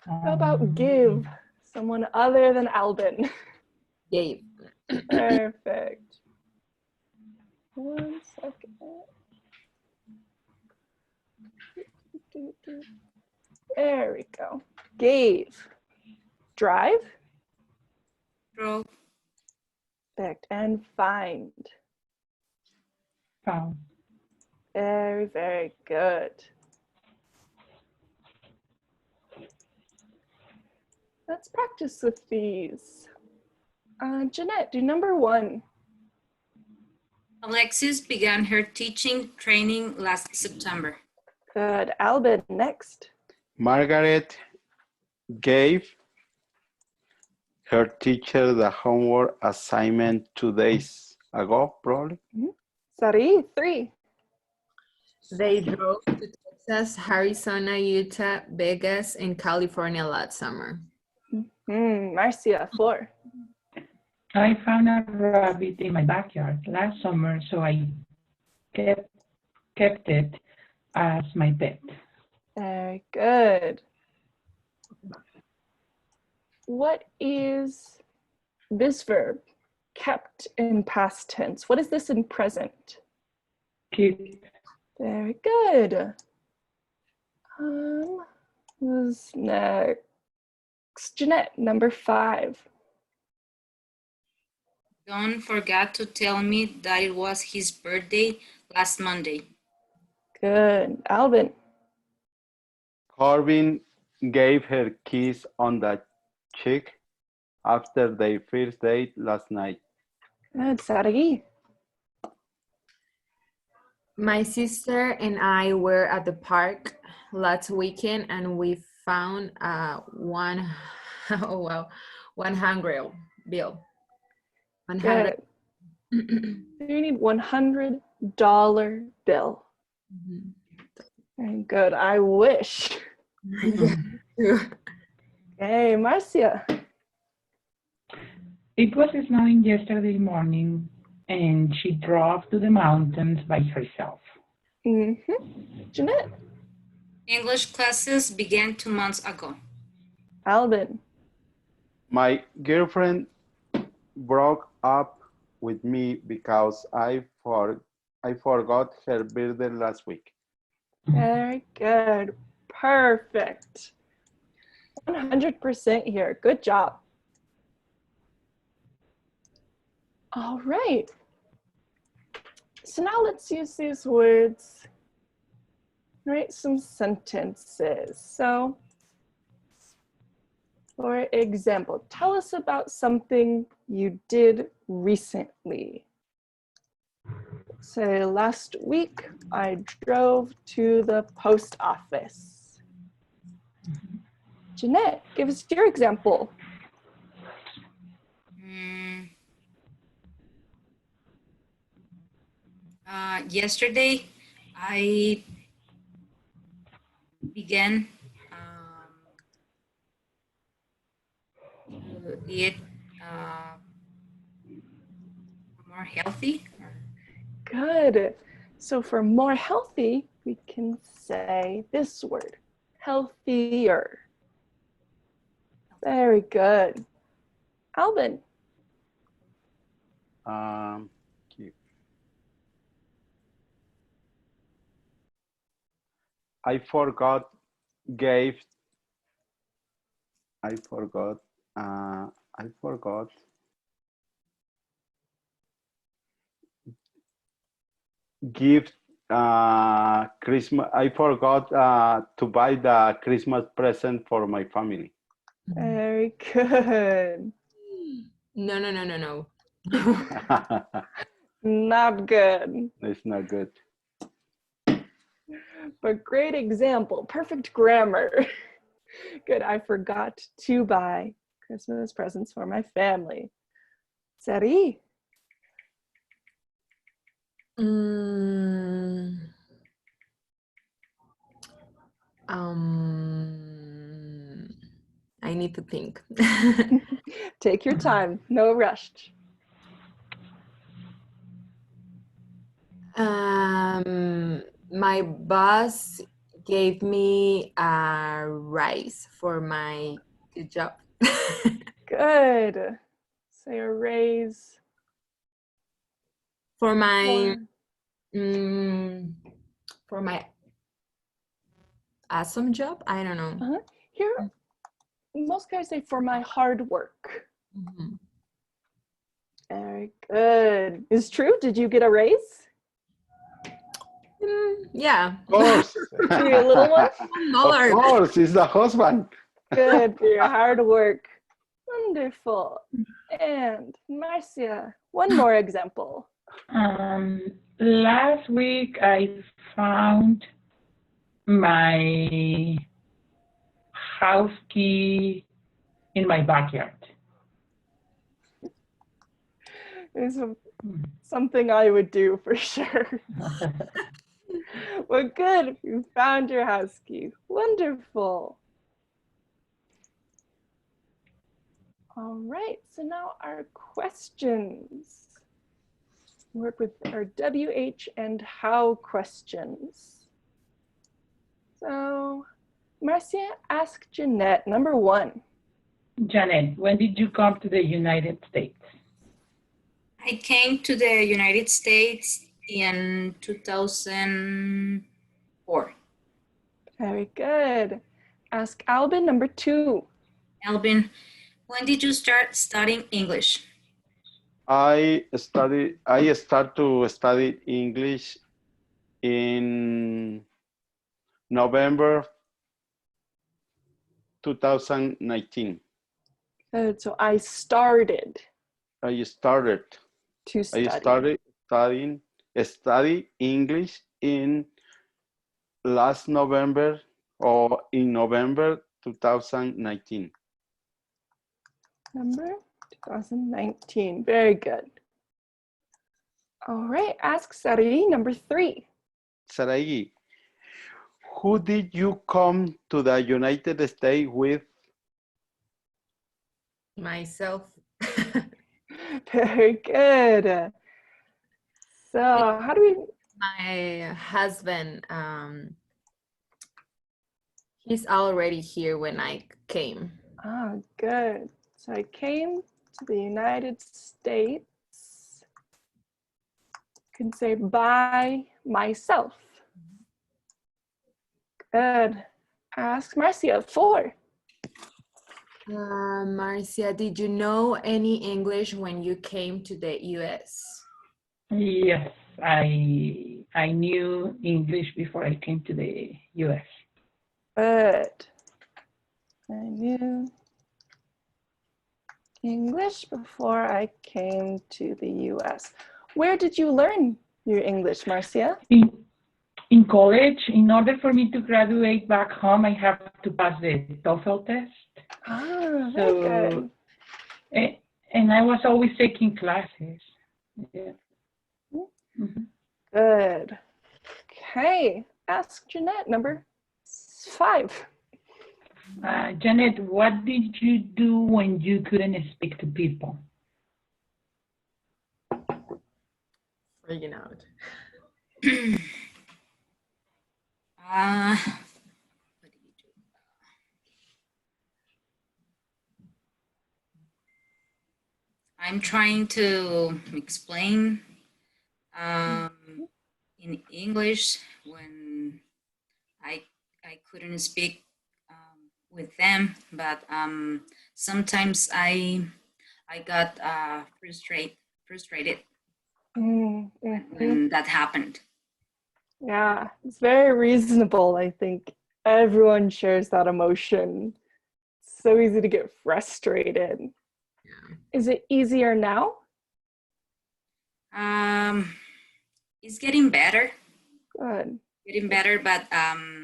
How about give? Someone other than Alvin. Gave. Perfect. 1 second. There we go. Gave. Drive. Drove. Perfect. And find. Found. Very, very good. Let's practice with these. Jeanette, do number 1. Alexis began her teaching training last September. Good. Albin, next. Margaret gave her teacher the homework assignment 2 days ago, probably. Sari, 3. They drove to Texas, Arizona, Utah, Vegas, and California last summer. Marcia, 4. I found a rabbit in my backyard last summer, so I kept it as my pet. Very good. What is this verb? Kept in past tense. What is this in present? Keep. Very good. Who's next? Jeanette, number 5. Don forgot to tell me that it was his birthday last Monday. Good. Alvin. Corbin gave her kiss on the cheek after their first date last night. Good. Sari. My sister and I were at the park last weekend and we found one, oh wow, 100 bill. 100. Good. You need $100 bill. Very good. I wish. Hey, Marcia. It was snowing yesterday morning, and she drove to the mountains by herself. Jeanette. English classes began 2 months ago. Alvin. My girlfriend broke up with me because I forgot her birthday last week. Very good. Perfect. 100% here. Good job. All right. So now let's use these words, write some sentences. So, for example, tell us about something you did recently. Say, last week I drove to the post office. Jeanette, give us your example. Yesterday, I began to eat more healthy. Good. So for more healthy, we can say this word, healthier. Very good. Alvin. I forgot gift Christmas. I forgot to buy the Christmas present for my family. Very good. No. Not good. It's not good. But great example. Perfect grammar. Good. I forgot to buy Christmas presents for my family. Sari. I need to think. Take your time. No rush. My boss gave me a raise for my good job. Good. Say a raise. For my awesome job. I don't know. Here, most guys say for my hard work. Very good. Is true? Did you get a raise? Yeah. Of course. For your little one? Of course, it's the husband. Good for your hard work. Wonderful. And Marcia, one more example. Last week I found my house key in my backyard. It's something I would do for sure. Well, good. You found your house key. Wonderful. All right, so now our questions. Work with our WH and how questions. So, Marcia, ask Jeanette, number 1. Janet, when did you come to the United States? I came to the United States in 2004. Very good. Ask Albin, number 2. Albin, when did you start studying English? I start to study English in November 2019. Good. So I started I started to study. study English in last November or in November 2019. Number 2019. Very good. All right, ask Sari, number 3. Sarai, who did you come to the United States with? Myself. Very good. So how do we? My husband, he's already here when I came. Ah, good. So I came to the United States. You can say by myself. Good. Ask Marcia, 4. Marcia, did you know any English when you came to the US? Yes, I knew English before I came to the US. Good. I knew English before I came to the US. Where did you learn your English, Marcia? In college, in order for me to graduate back home, I have to pass the TOEFL test. Ah, very good. And I was always taking classes. Yeah. Mm-hmm. Good. Okay, ask Jeanette, number 5. Janet, what did you do when you couldn't speak to people? Freaking out. What do you do? I'm trying to explain in English when I couldn't speak with them, but sometimes I got frustrated when that happened. Yeah, it's very reasonable. I think everyone shares that emotion. It's so easy to get frustrated. Yeah. Is it easier now? It's getting better. Good. Getting better, but I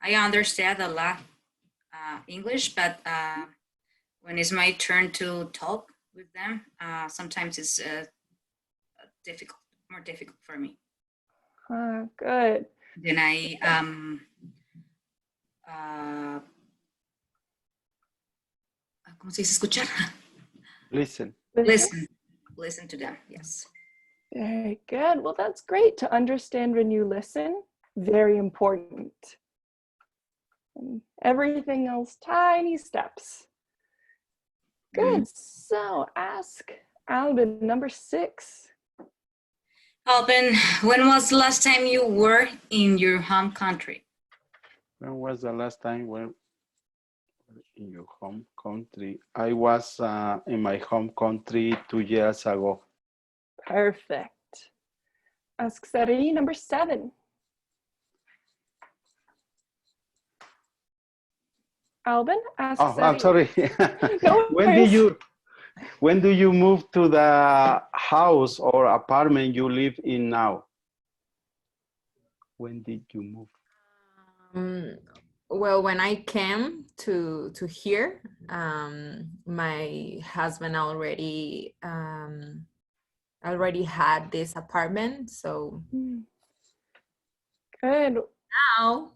understand a lot English, but when it's my turn to talk with them, sometimes it's more difficult for me. Good. Then I ¿cómo se dice escuchar? Listen. Listen to them. Yes. Very good. Well, that's great to understand when you listen. Very important. And everything else, tiny steps. Good. So ask Albin, number 6. Albin, when was the last time you were in your home country? When was the last time in your home country? I was in my home country 2 years ago. Perfect. Ask Sari, number 7. Albin, ask Oh, Sari. I'm sorry. No worries. When do you move to the house or apartment you live in now? When did you move? Well, when I came to here, my husband already had this apartment, so Good. now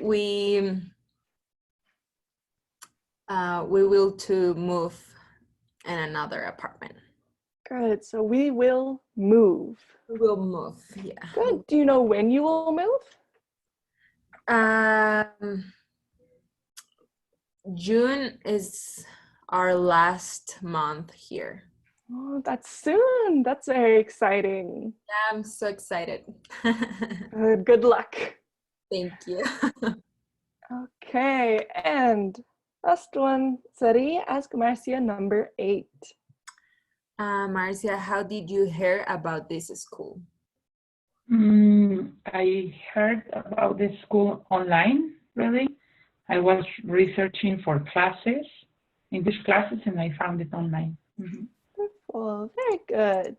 we will to move in another apartment. Good. So we will move. We will move. Yeah. Good. Do you know when you will move? June is our last month here. Oh, that's soon. That's very exciting. Yeah, I'm so excited. Good luck. Thank you. Okay, and last one, Sari, ask Marcia, number 8. Marcia, how did you hear about this school? I heard about this school online, really. I was researching for classes, English classes, and I found it online. Mm-hmm. Well, very good.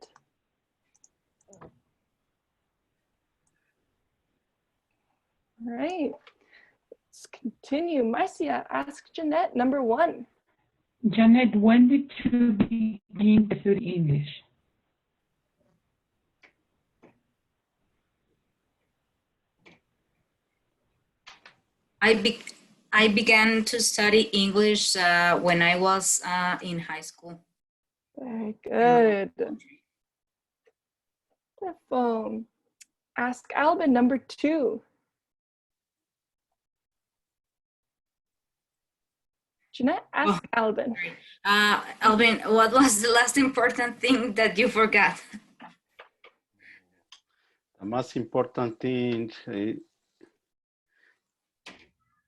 All right, let's continue. Marcia, ask Jeanette, number 1. Janet, when did you begin to study English? I began to study English when I was in high school. Very good. Wonderful. Ask Albin, number 2. Jeanette, ask Albin. Alvin, what was the last important thing that you forgot? The most important thing,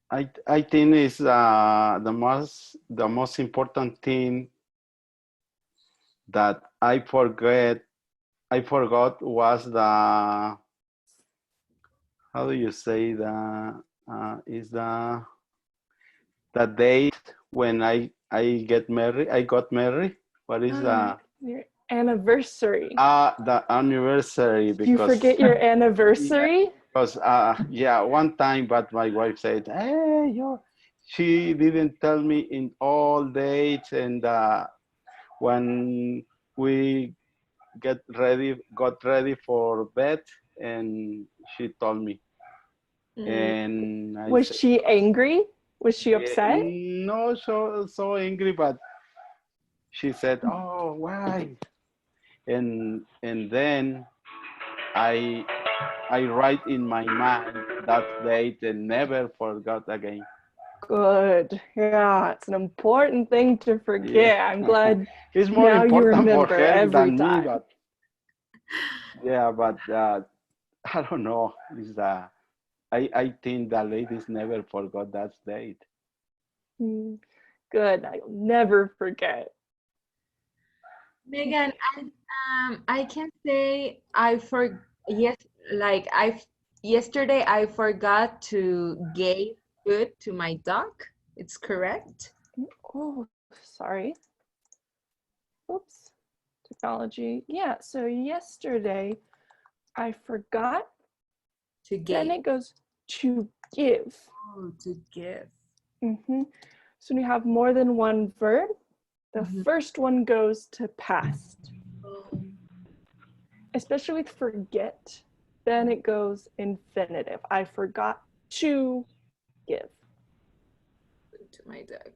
I think is the most important thing that I forgot was the, how do you say, is the date when I got married. What is your anniversary? The anniversary. Because you forget your anniversary? Because yeah, one time, but my wife said, "Hey, she didn't tell me in all dates," and when we got ready for bed, and she told me. And was she angry? Was she upset? No, so angry, but she said, "Oh, why?" And then I write in my mind that date and never forgot again. Good. Yeah, it's an important thing to forget. Yeah. I'm glad it's more now you important remember for her every than time. me, but yeah, but I don't know. Is I think the ladies never forgot that date. Good. I'll never forget. Megan, I can say yesterday I forgot to give food to my dog. It's correct? Oh, sorry. Oops. Technology. Yeah, so yesterday I forgot To give. Then it goes to give. Oh, to give. So when you have more than one verb, the first one goes to past. Especially with forget, then it goes infinitive. I forgot to give. To my dog.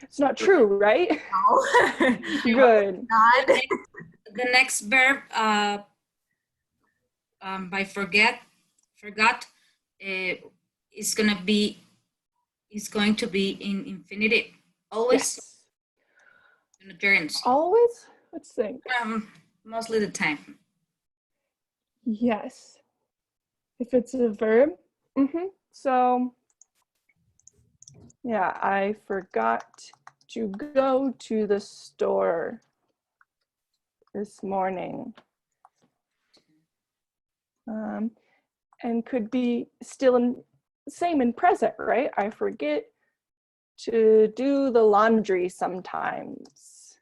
It's not true, right? No. Good. Not. The next verb by forgot is going to be in infinitive. Always. Yes. In appearance. Always? Let's think. Mostly the time. Yes. If it's a verb. So yeah, I forgot to go to the store this morning. And could be still same in present, right? I forget to do the laundry sometimes.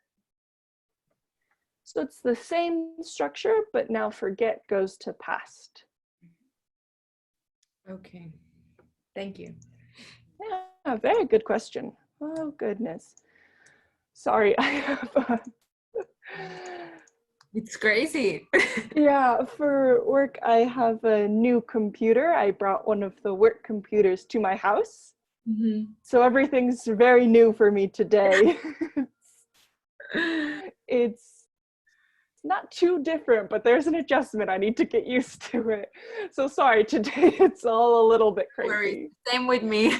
So it's the same structure, but now forget goes to past. Okay, thank you. Yeah, very good question. Oh, goodness. Sorry, I have It's crazy. Yeah, for work, I have a new computer. I brought one of the work computers to my house. So everything's very new for me today. It's not too different, but there's an adjustment. I need to get used to it. So sorry, today it's all a little bit crazy. Same with me.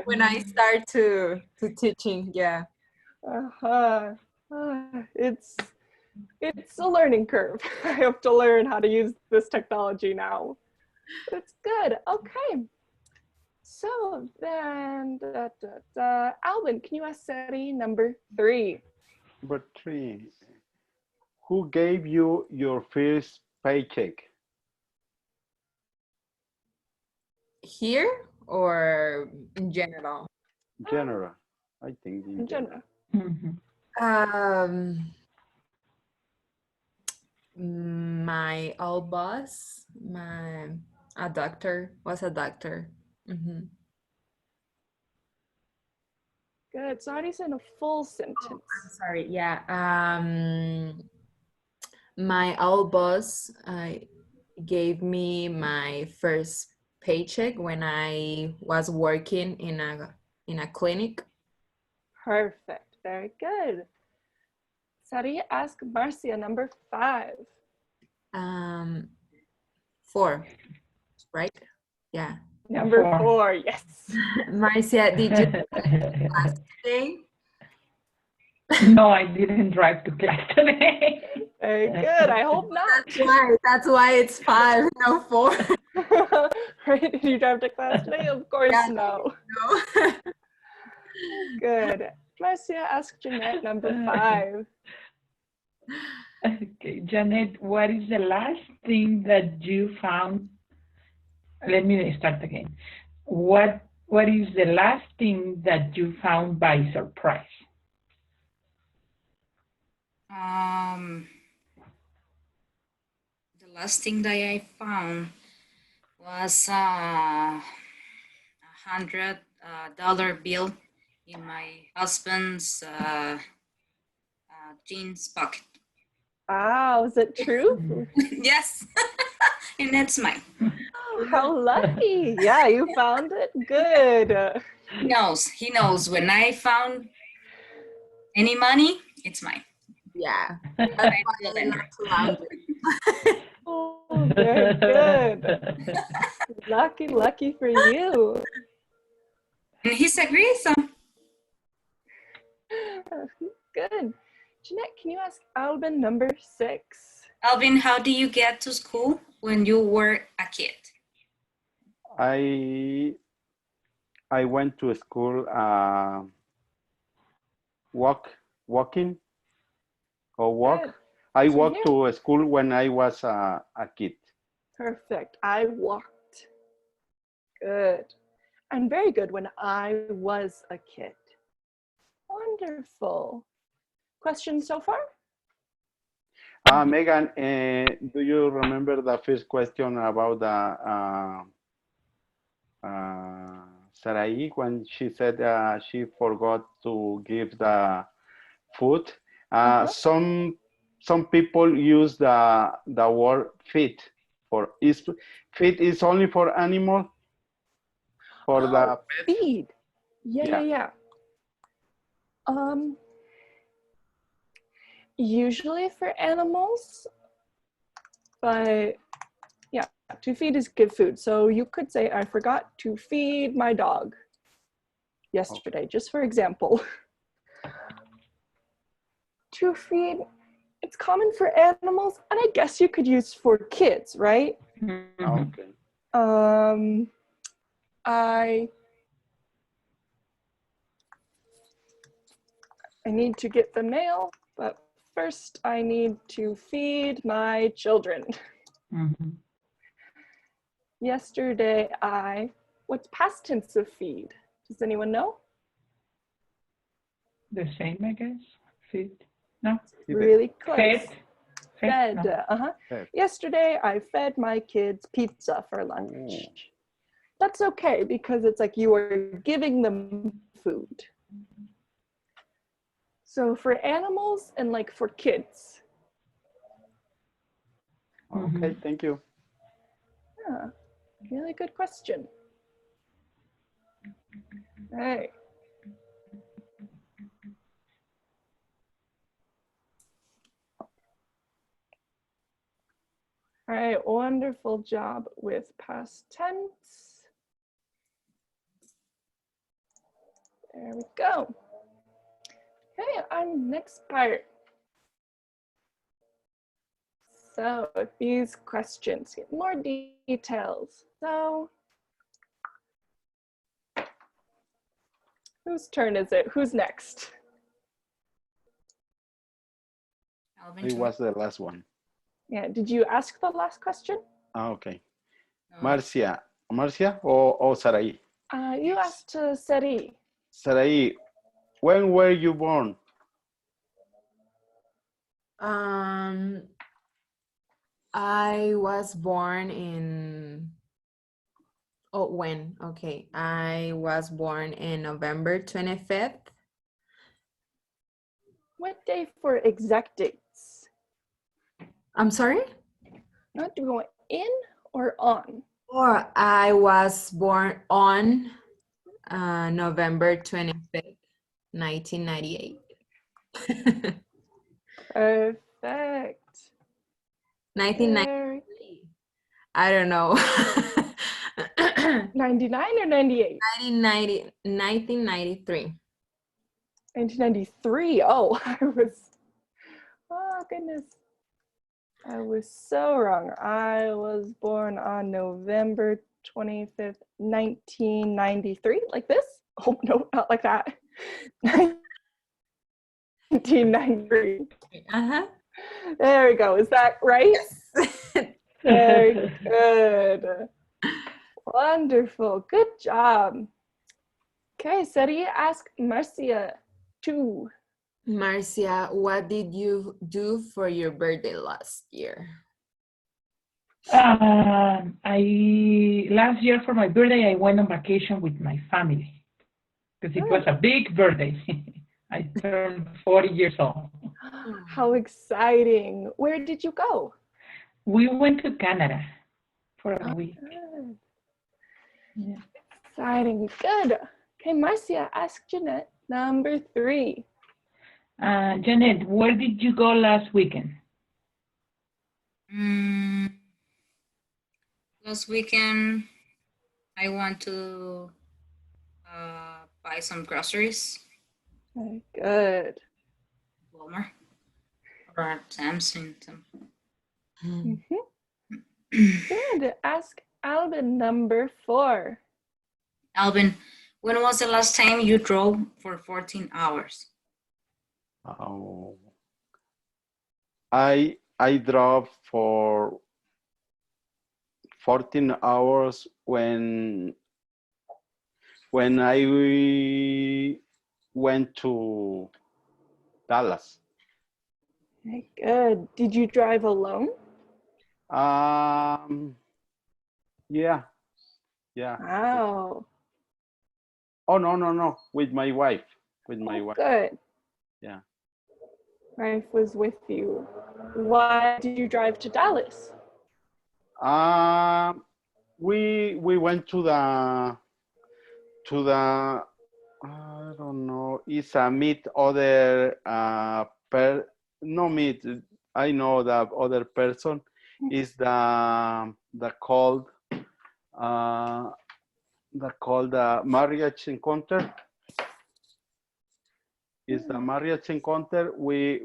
When I start to teaching, yeah. It's a learning curve. I have to learn how to use this technology now. But it's good. Okay. So then, Alvin, can you ask Sari number 3? Number 3. Who gave you your first paycheck? Here or in general? General. I think in in general. My old boss, a doctor, was a doctor. Good. So how do you say in a full sentence? I'm sorry. Yeah. My old boss gave me my first paycheck when I was working in a clinic. Perfect. Very good. Sari, ask Marcia, number 5. 4, right? Yeah. Number 4, yes. Marcia, did you class today? No, I didn't drive to class today. Very good. I hope not. That's why it's 5, no 4. Right? Did you drive to class today? Of course, Yeah, no. no. Good. Marcia, ask Jeanette, number 5. Okay, Janet, what is the last thing that you found? Let me start again. What is the last thing that you found by surprise? The last thing that I found was a $100 bill in my husband's jeans pocket. Wow, is it true? Yes, and that's mine. Oh, how lucky. Yeah, you found it. Good. He knows when I found any money, it's mine. Yeah. I feel it. Oh, very good. Lucky for you. And he's agreed, so. Good. Jeanette, can you ask Albin, number 6? Alvin, how do you get to school when you were a kid? I went to school walking or walk. Good. I So walked here- to school when I was a kid. Perfect. I walked. Good. And very good when I was a kid. Wonderful. Questions so far? Megan, do you remember the first question about the Sarai when she said she forgot to give the food? Some people use the word feed for feed is only for animal for the pet? Feed. Yeah. Usually for animals, but yeah, to feed is give food. So you could say, I forgot to feed my dog yesterday, just for example. To feed, it's common for animals, and I guess you could use for kids, right? Okay. I need to get the mail, but first I need to feed my children. Yesterday what's past tense of feed? Does anyone know? The same, I guess. Feed. No. Really close. Fed. Fed. No. Fed. Yesterday I fed my kids pizza for lunch. That's okay because it's like you are giving them food. So for animals and like for kids. Okay, thank you. Yeah, really good question. Hey. All right, wonderful job with past tense. There we go. Okay, on next part. So these questions get more details. So whose turn is it? Who's next? Alvin, It was the last one. Yeah, did you ask the last question? Okay. Marcia or Sarai? You asked Sari. Sarai, When were you born? I was born in, oh, when? Okay. I was born in November 25th. What day for exact dates? I'm sorry? Not do we want in or on? Or I was born on November 25th, 1998. Perfect. 1990. I don't know. 99 or 98? 1993. 1993. Oh, oh goodness. I was so wrong. I was born on November 25th, 1993, like this? Oh, no, not like that. 1993. Uh-huh. There we go. Is that right? Yes. Very good. Wonderful. Good job. Okay, Sari, ask Marcia 2. Marcia, what did you do for your birthday last year? Last year for my birthday, I went on vacation with my family because it was a big birthday. I turned 40 years old. How exciting. Where did you go? We went to Canada for a week. Good. Yeah. Exciting. Good. Okay, Marcia, ask Jeanette number 3. Janet, where did you go last weekend? Last weekend, I want to buy some groceries. Okay, good. Walmart or Samsung. Good. Ask Alvin number 4. Alvin, when was the last time you drove for 14 hours? Oh, I drove for 14 hours when I went to Dallas. Okay, good. Did you drive alone? Yeah. Wow. Oh, no, with my wife. With my wife. Good. Yeah. Wife was with you. Why did you drive to Dallas? We went to the I don't know, it's a meet other no meet, I know the other person is the called marriage encounter. Is the marriage encounter. We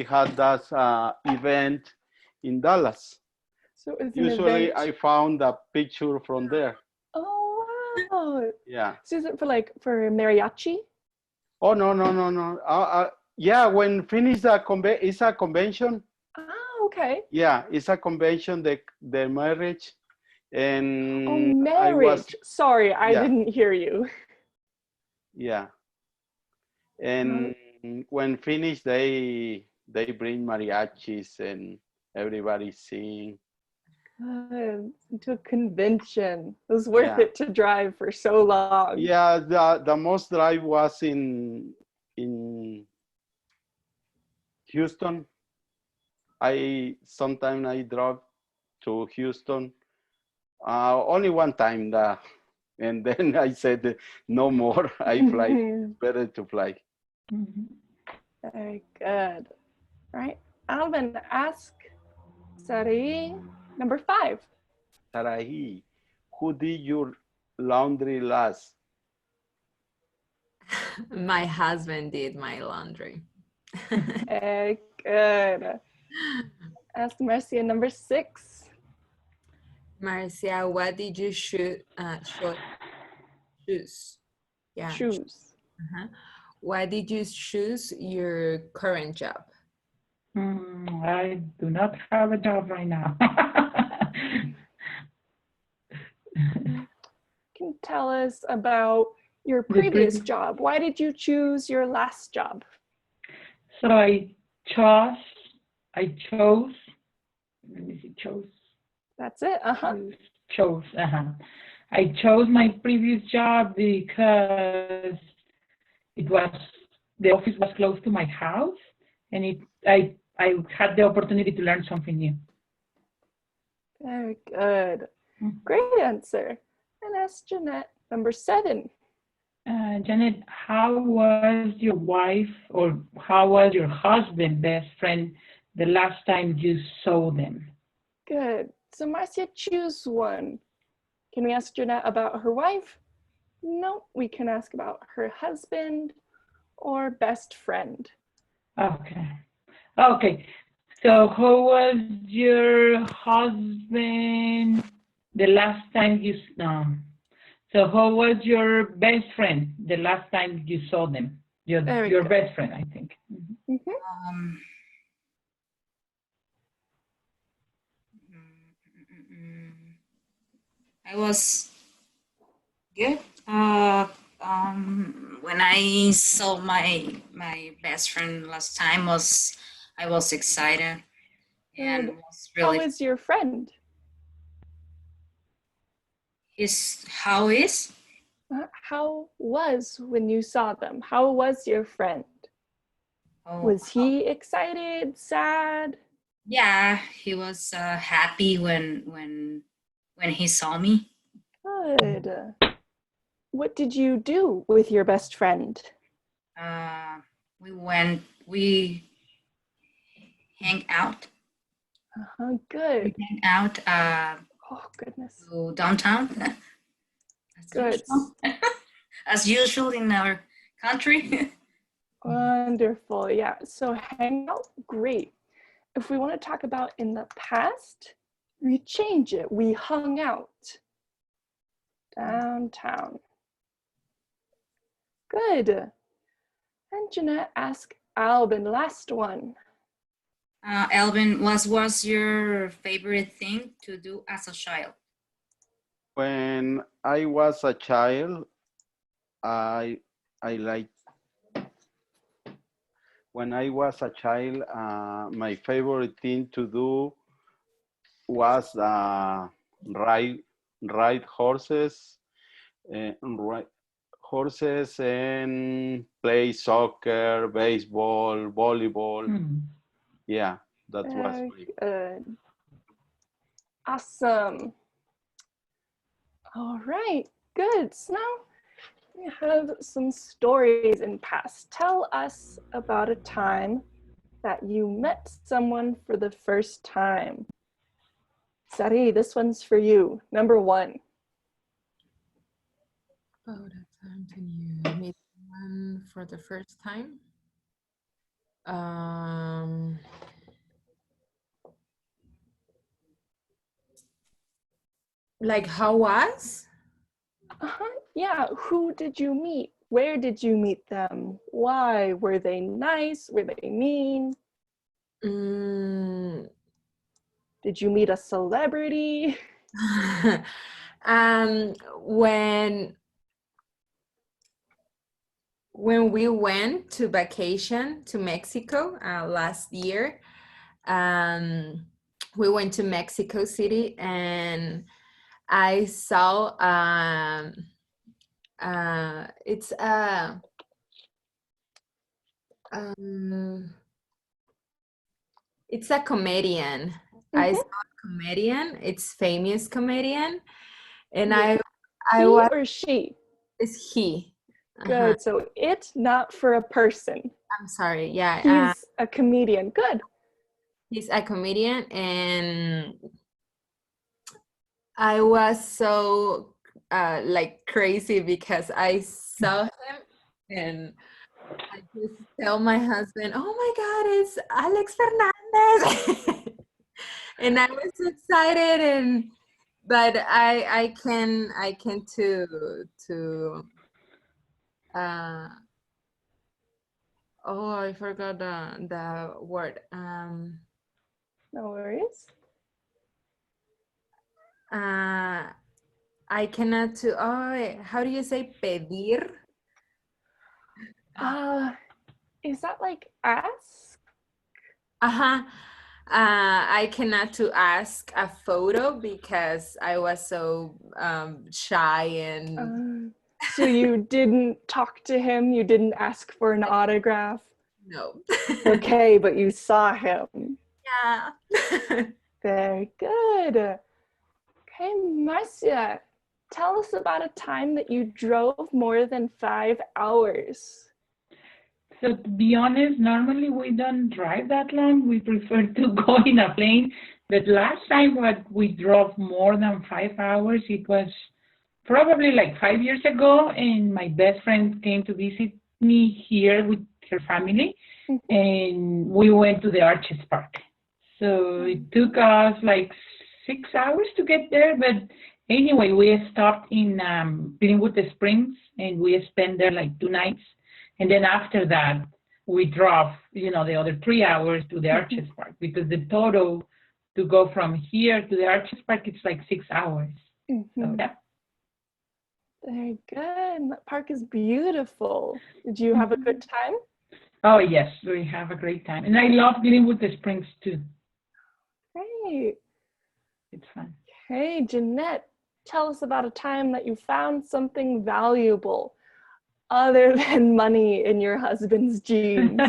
had that event in Dallas. So it was Usually an event. I found a picture from there. Oh, wow. Yeah. So is it for mariachi? Oh, no. Yeah, when finished it's a convention. Ah, okay. Yeah, it's a convention, the marriage. And oh, marriage. Sorry, I yeah. didn't hear you. Yeah. And when finished, they bring mariachis and everybody sing. To a convention. It was worth it to drive for so long. Yeah, the most drive was in Houston. Sometimes I drove to Houston. Only one time, and then I said no more. I fly. Better to fly. Very good. All right, Alvin, ask Sari number 5. Sarahi, who did your laundry last? My husband did my laundry. Very good. Ask Marcia number 6. Marcia, what did you choose? Yeah. Choose. Why did you choose your current job? I do not have a job right now. Can you tell us about your previous job. Why did you choose your last job? So I chose, let me see, That's it, chose. I chose my previous job because the office was close to my house, and I had the opportunity to learn something new. Very good. Great answer. And ask Jeanette, number 7. Janet, how was your wife or how was your husband, best friend, the last time you saw them? Good. So Marcia, choose one. Can we ask Jeanette about her wife? No, we can ask about her husband or best friend. Okay. So how was your husband the last time you so how was your best friend the last time you saw them? Your best friend, I think. I was good. When I saw my best friend last time, I was excited and was really. How is your friend? How is? How was when you saw them? How was your friend? Was he excited, sad? Yeah, he was happy when he saw me. Good. What did you do with your best friend? We hang out. Good. We hang out Oh, goodness. to downtown. Good. As usual in our country. Wonderful. Yeah. So hang out, great. If we want to talk about in the past, we change it. We hung out downtown. Good. And Jeanette, ask Albin, last one. Alvin, what was your favorite thing to do as a child? When I was a child, I liked. When I was a child, my favorite thing to do was ride horses, and play soccer, baseball, volleyball. Yeah, that was good. Awesome. All right, good. So now we have some stories in past. Tell us about a time that you met someone for the first time. Sari, this one's for you. Number 1. About a time can you meet someone for the first time? Like how was? Yeah, who did you meet? Where did you meet them? Why? Were they nice? Were they mean? Did you meet a celebrity? When we went to vacation to Mexico last year, we went to Mexico City and I saw it's a comedian. I saw a comedian. It's famous comedian, and yeah. I he was. Or she? Is he? Good. So it, not for a person. I'm sorry. Yeah. He's a comedian. Good. He's a comedian, and I was so like crazy because I saw him, and I just tell my husband, "Oh my God, it's Alex Fernandez!" And I was excited, but I can oh, I forgot the word. No worries. I cannot how do you say pedir? Is that like ask? I cannot to ask a photo because I was so shy and So you didn't talk to him? You didn't ask for an autograph? no. Okay, but you saw him. Yeah. Very good. Okay, Marcia, tell us about a time that you drove more than 5 hours. So to be honest, normally we don't drive that long. We prefer to go in a plane. But last time what we drove more than 5 hours, it was probably like 5 years ago, and my best friend came to visit me here with her family, and we went to the Arches Park. So it took us like 6 hours to get there, but anyway, we stopped in Greenwood Springs, and we spent there like 2 nights. And then after that, we drove, the other 3 hours to the Arches Park, because the total to go from here to the Arches Park, it's like 6 hours. So, yeah. Very good. That park is beautiful. Did you have a good time? Oh, yes, we have a great time. And I love Greenwood Springs too. Great. It's fun. Hey, Jeanette, tell us about a time that you found something valuable other than money in your husband's jeans.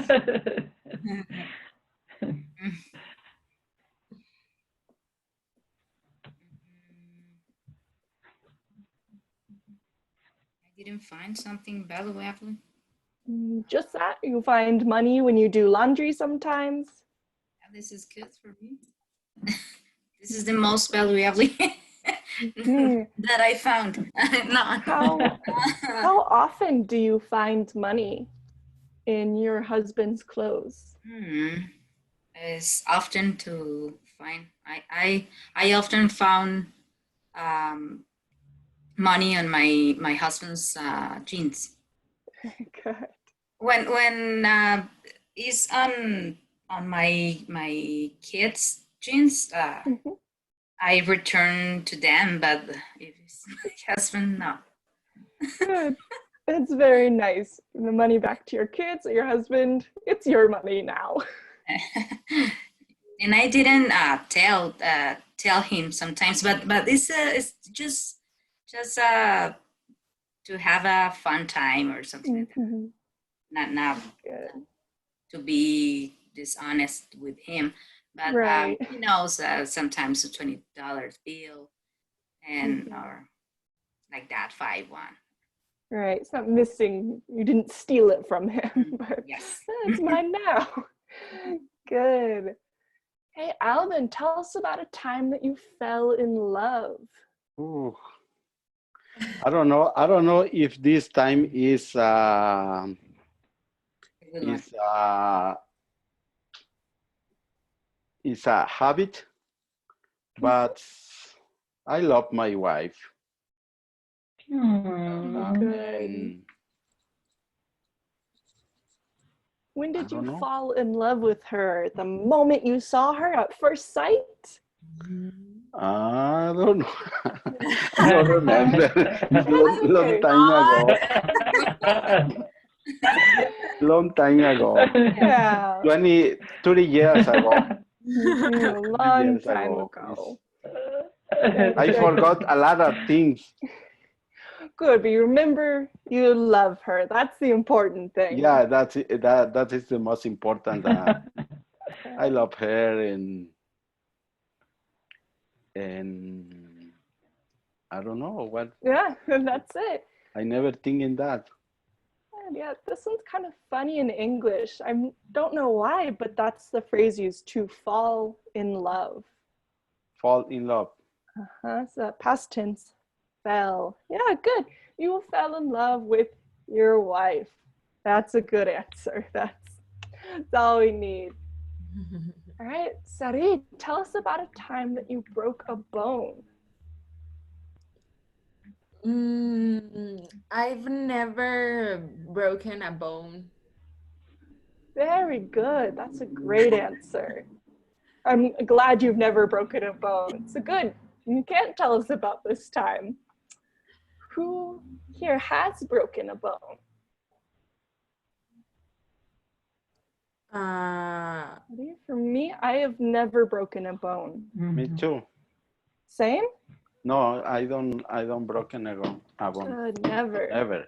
I didn't find something valuable. Just that? You find money when you do laundry sometimes? Yeah, this is good for me. This is the most valuable that I found. No. How often do you find money in your husband's clothes? It's often to find. I often found money on my husband's jeans. Good. When it's on my kids' jeans, I return to them, but if it's my husband, no. Good. That's very nice. The money back to your kids or your husband. It's your money now. And I didn't tell him sometimes, but it's just to have a fun time or something like that. Not Good. to be dishonest with him, but Right. he knows sometimes a $20 bill and or like that 5-1. Right. It's not missing. You didn't steal it from him, but Yes. it's mine now. Good. Hey, Alvin, tell us about a time that you fell in love. Ooh. I don't know if this time is a habit, but I love my wife. Good. When did you fall in love with her? The moment you saw her at first sight? I don't know. I don't remember. Long time ago. Yeah. 30 years ago. A long time ago. I forgot a lot of things. Good, but you remember you love her. That's the important thing. Yeah, that is the most important. I love her, and I don't know what. Yeah, that's it. I never think in that. Yeah, this one's kind of funny in English. I don't know why, but that's the phrase used, to fall in love. Fall in love. So past tense, fell. Yeah, good. You fell in love with your wife. That's a good answer. That's all we need. All right, Sarit, tell us about a time that you broke a bone. I've never broken a bone. Very good. That's a great answer. I'm glad you've never broken a bone. So good. You can't tell us about this time. Who here has broken a bone? For me, I have never broken a bone. Me too. Same? No, I don't broken a bone. Never. Never.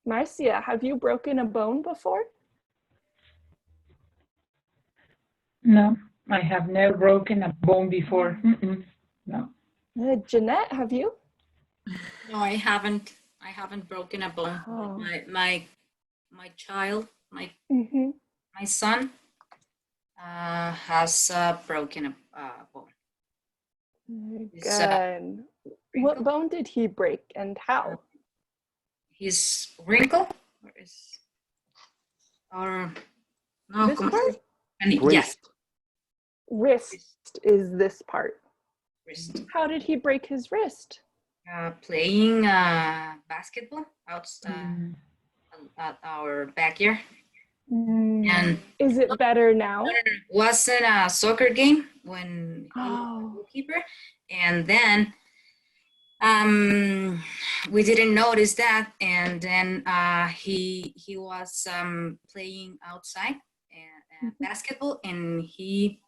Marcia, have you broken a bone before? No, I have never broken a bone before. No. Jeanette, have you? No, I haven't. I haven't broken a bone. Oh. My child, my Mm-hmm. my son, has broken a bone. Good. What bone did he break and how? His wrinkle, or no? This part? Yes, Wrist is this part. wrist. How did he break his wrist? Playing basketball outside at our backyard. And is it better now? Wasn't a soccer game when he was a goalkeeper, and then we didn't notice that, and then he was playing outside basketball, and he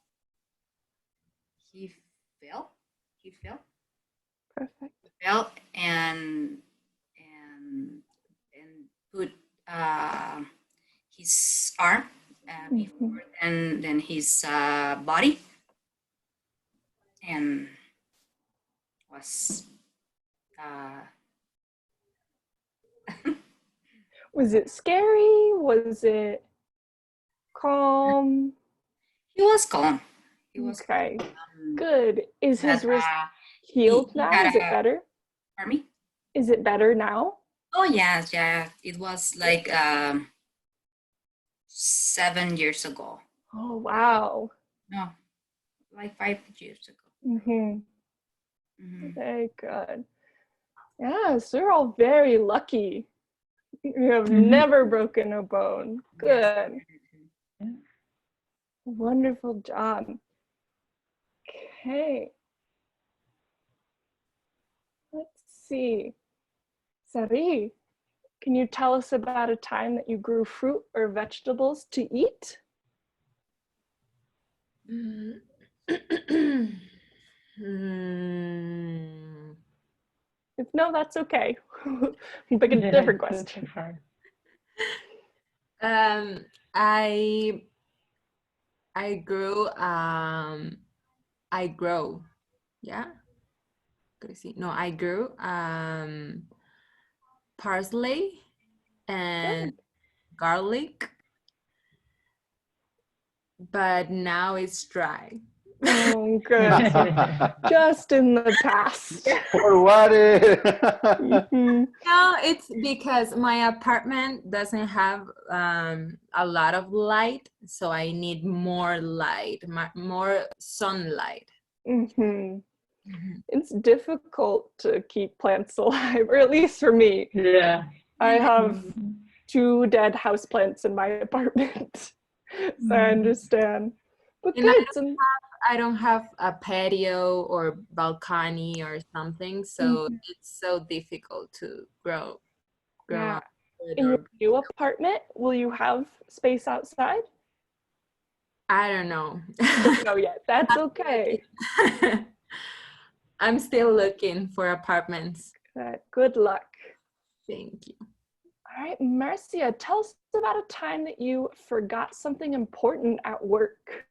fell. He fell. Perfect. Fell and put his arm before than his body, and was was it scary? Was it calm? He was calm. He was okay. Calm. Good. Is his wrist healed now? Is it better? Pardon me? Is it better now? Oh yes, yeah. It was like 7 years ago. Oh wow. No, like 5 years ago. Very good. Yes, you're all very lucky. You have never broken a bone. Good. Yes. Wonderful job. Okay. Let's see. Sari, can you tell us about a time that you grew fruit or vegetables to eat? If no, that's okay. We'll pick a different question. I grow. Yeah. No, I grew parsley and garlic, but now it's dry. Oh, good. Just in the past. Or what? No, it's because my apartment doesn't have a lot of light, so I need more light, more sunlight. It's difficult to keep plants alive, or at least for me. Yeah. I have 2 dead houseplants in my apartment, so I understand. But good. I don't have a patio or balcony or something, so it's so difficult to grow. Yeah. In your new apartment, will you have space outside? I don't know. Don't know yet. That's okay. I'm still looking for apartments. Good luck. Thank you. All right, Marcia, tell us about a time that you forgot something important at work.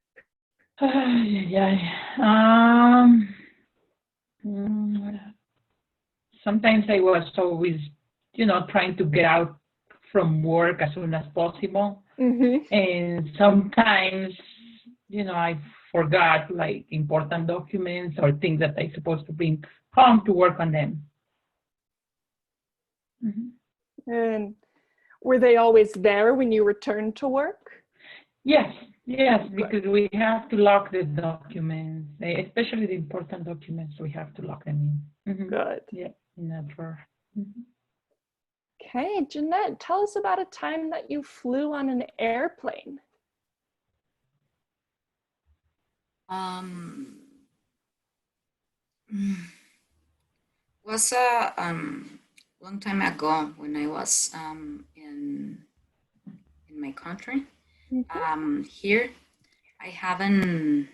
Sometimes I was always, trying to get out from work as soon as possible. And sometimes, I forgot like important documents or things that I'm supposed to bring home to work on them. And were they always there when you returned to work? Yes, because we have to lock the documents, especially the important documents, we have to lock them in. Good. Yeah, in that drawer. Okay, Jeanette, tell us about a time that you flew on an airplane. Was a long time ago when I was in my country. Here, I haven't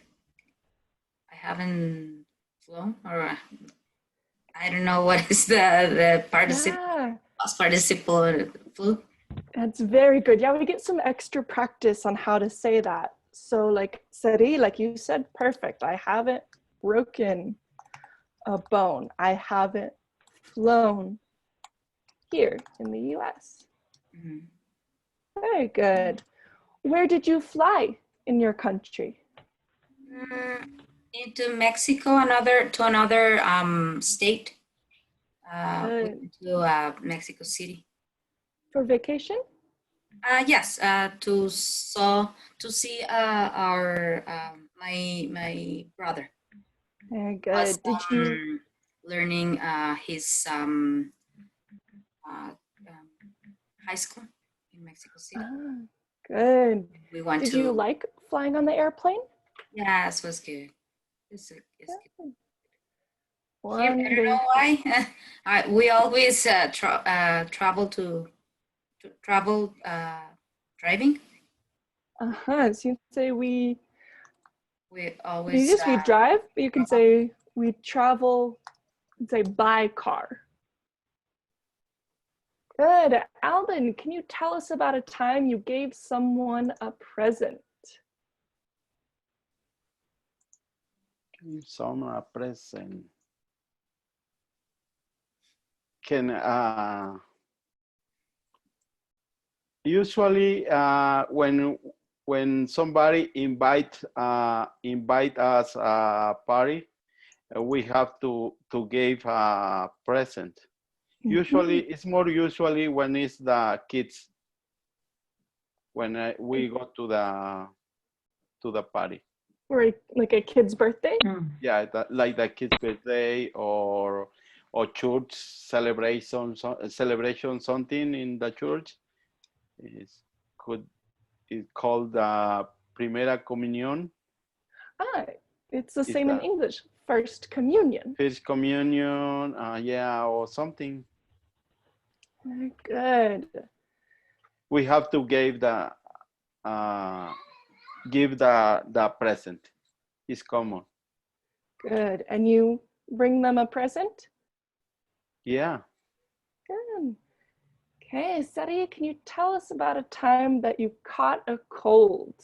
flown, or I don't know what is the participle, Yeah, past participle flew. that's very good. Yeah, we get some extra practice on how to say that. So like Sari, like you said, perfect. I haven't broken a bone. I haven't flown here in the US. Mhm. Very good. Where did you fly in your country? Into Mexico, another state. We Good. went to Mexico City. For vacation? Yes, to see our my brother. Very Was good. Did you? learning his high school in Mexico City. Ah, good. We went Did to. you like flying on the airplane? Yes, was good. It's good. Good. Here, I don't know why. We always travel to travel driving. So you can say we always we drive, but you can say we travel, you can say by car. Good. Alvin, can you tell us about a time you gave someone a present? Give someone a present. Can usually when somebody invite us a party, we have to give a present. Usually, it's more usually when it's the kids. When we go to the party. Or like a kid's birthday? Yeah, like the kid's birthday or church celebration, something in the church. It's called Primera Comunión. It's the same in English. First communion. First communion, yeah, or something. Very good. We have to give the present. It's common. Good. And you bring them a present? Yeah. Good. Okay, Sari, can you tell us about a time that you caught a cold?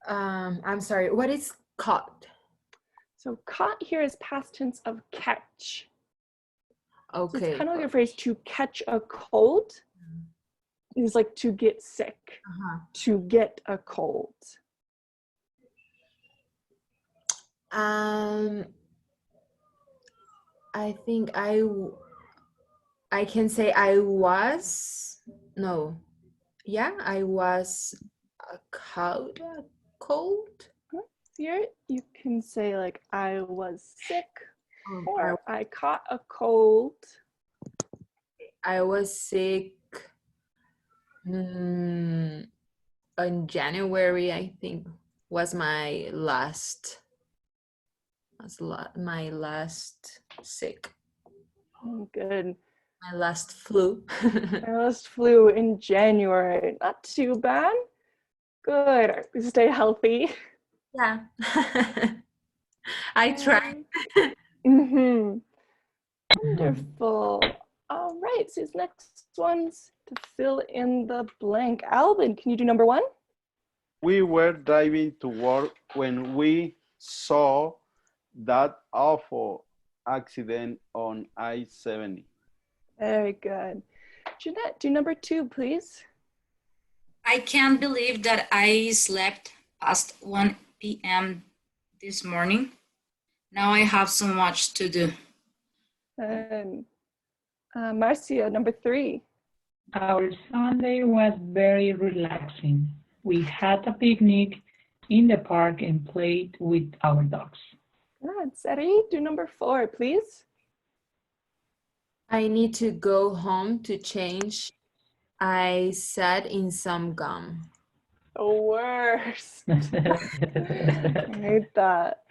I'm sorry, what is caught? So caught here is past tense of catch. Okay. So it's kind of like a phrase to catch a cold. Is like to get sick, to get a cold. I think I can say I was caught a cold. Here you can say like I was sick or I caught a cold. I was sick in January, I think, was my last sick. Oh, good. My last flu. My last flu in January. Not too bad. Good. Stay healthy. Yeah. I tried. Wonderful. All right, so these next ones to fill in the blank. Alvin, can you do number 1? We were driving to work when we saw that awful accident on I-70. Very good. Jeanette, do number 2, please. I can't believe that I slept past 1 p.m. this morning. Now I have so much to do. Marcia, number 3. Our Sunday was very relaxing. We had a picnic in the park and played with our dogs. Good. Sari, do number 4, please. I need to go home to change. I sat in some gum. The worst. I hate that.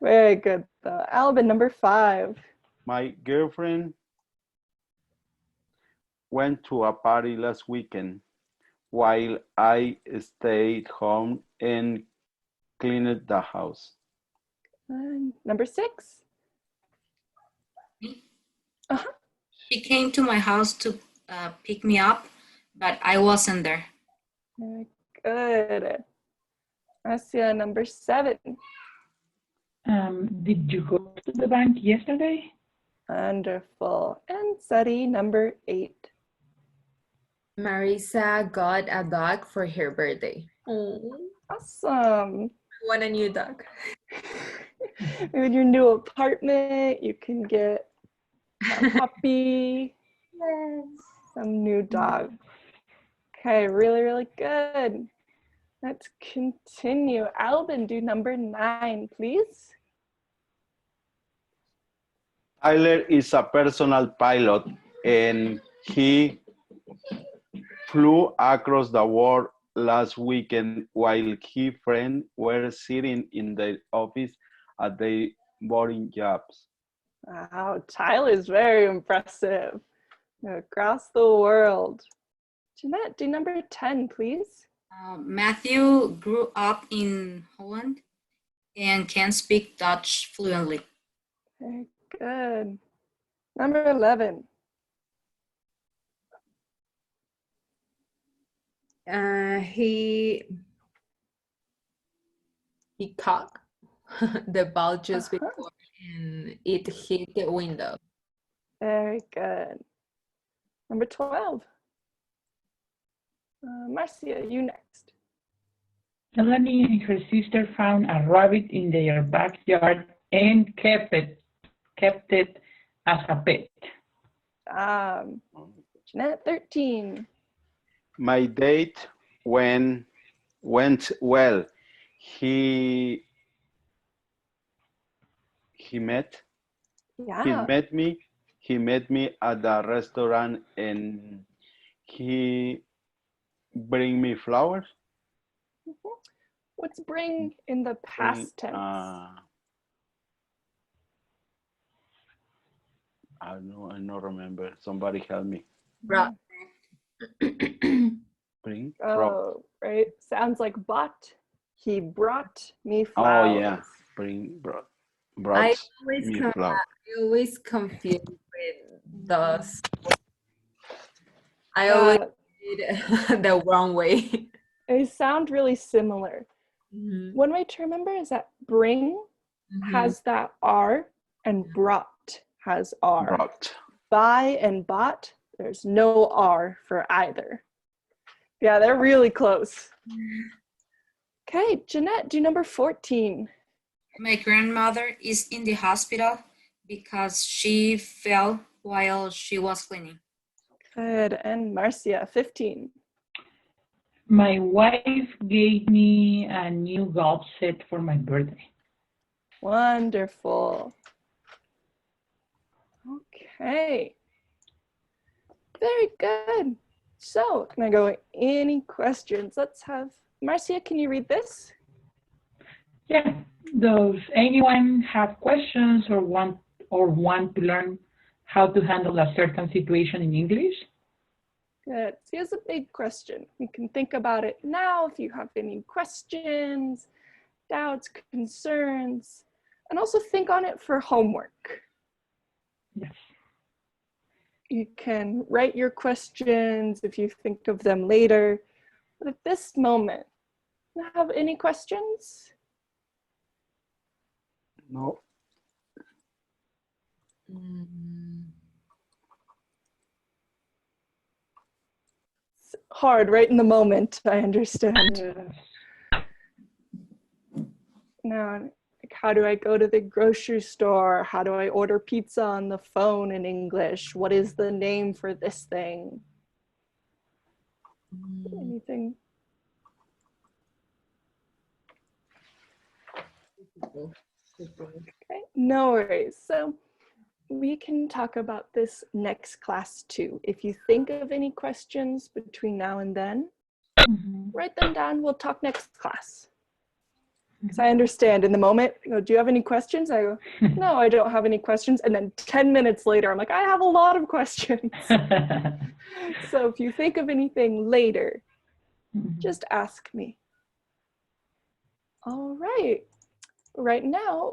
Very good, though. Albin, number 5. My girlfriend went to a party last weekend while I stayed home and cleaned the house. Number 6. She came to my house to pick me up, but I wasn't there. Very good. Marcia, number 7. Did you go to the bank yesterday? Wonderful. And Sari, number 8. Marisa got a dog for her birthday. Oh, Awesome. I want a new dog. In your new apartment, you can get a puppy, some new dog. Okay, really, really good. Let's continue. Albin, do number 9, please. Tyler is a personal pilot and he flew across the world last weekend while his friends were sitting in the office at their boring jobs. Wow, Tyler's very impressive. Across the world. Jeanette, do number 10, please. Matthew grew up in Holland and can speak Dutch fluently. Very good. Number 11. He caught the ball just before and it hit the window. Very good. Number 12. Marcia, you next. Melanie and her sister found a rabbit in their backyard and kept it as a pet. Jeanette, 13. My date went well. He met me at the restaurant and he bring me flowers. What's bring in the past tense? I don't remember. Somebody help me. Brought. Bring. Oh, right. Sounds like bought. He brought me flowers. Oh yeah. Brought I me flowers. always confuse with those. I always did the wrong way. They sound really similar. Mm-hmm. One way to remember is that bring has that R and brought has R. Brought. Buy and bought, there's no R for either. Yeah, they're really close. Okay, Jeanette, do number 14. My grandmother is in the hospital because she fell while she was cleaning. Good. And Marcia, 15. My wife gave me a new golf set for my birthday. Wonderful. Okay. Very good. So, can I go any questions? Let's have, Marcia, can you read this? Yeah. Does anyone have questions or want to learn how to handle a certain situation in English? Good. So here's a big question. You can think about it now if you have any questions, doubts, concerns, and also think on it for homework. Yes. You can write your questions if you think of them later. But at this moment, do you have any questions? No. It's hard right in the moment, I understand. Now, like, how do I go to the grocery store? How do I order pizza on the phone in English? What is the name for this thing? Anything? Okay, no worries. So we can talk about this next class too. If you think of any questions between now and then, write them down. We'll talk next class. Because I understand in the moment, you know, do you have any questions? I go, no, I don't have any questions. And then 10 minutes later, I'm like, I have a lot of questions. So if you think of anything later, just ask me. All right. Right now,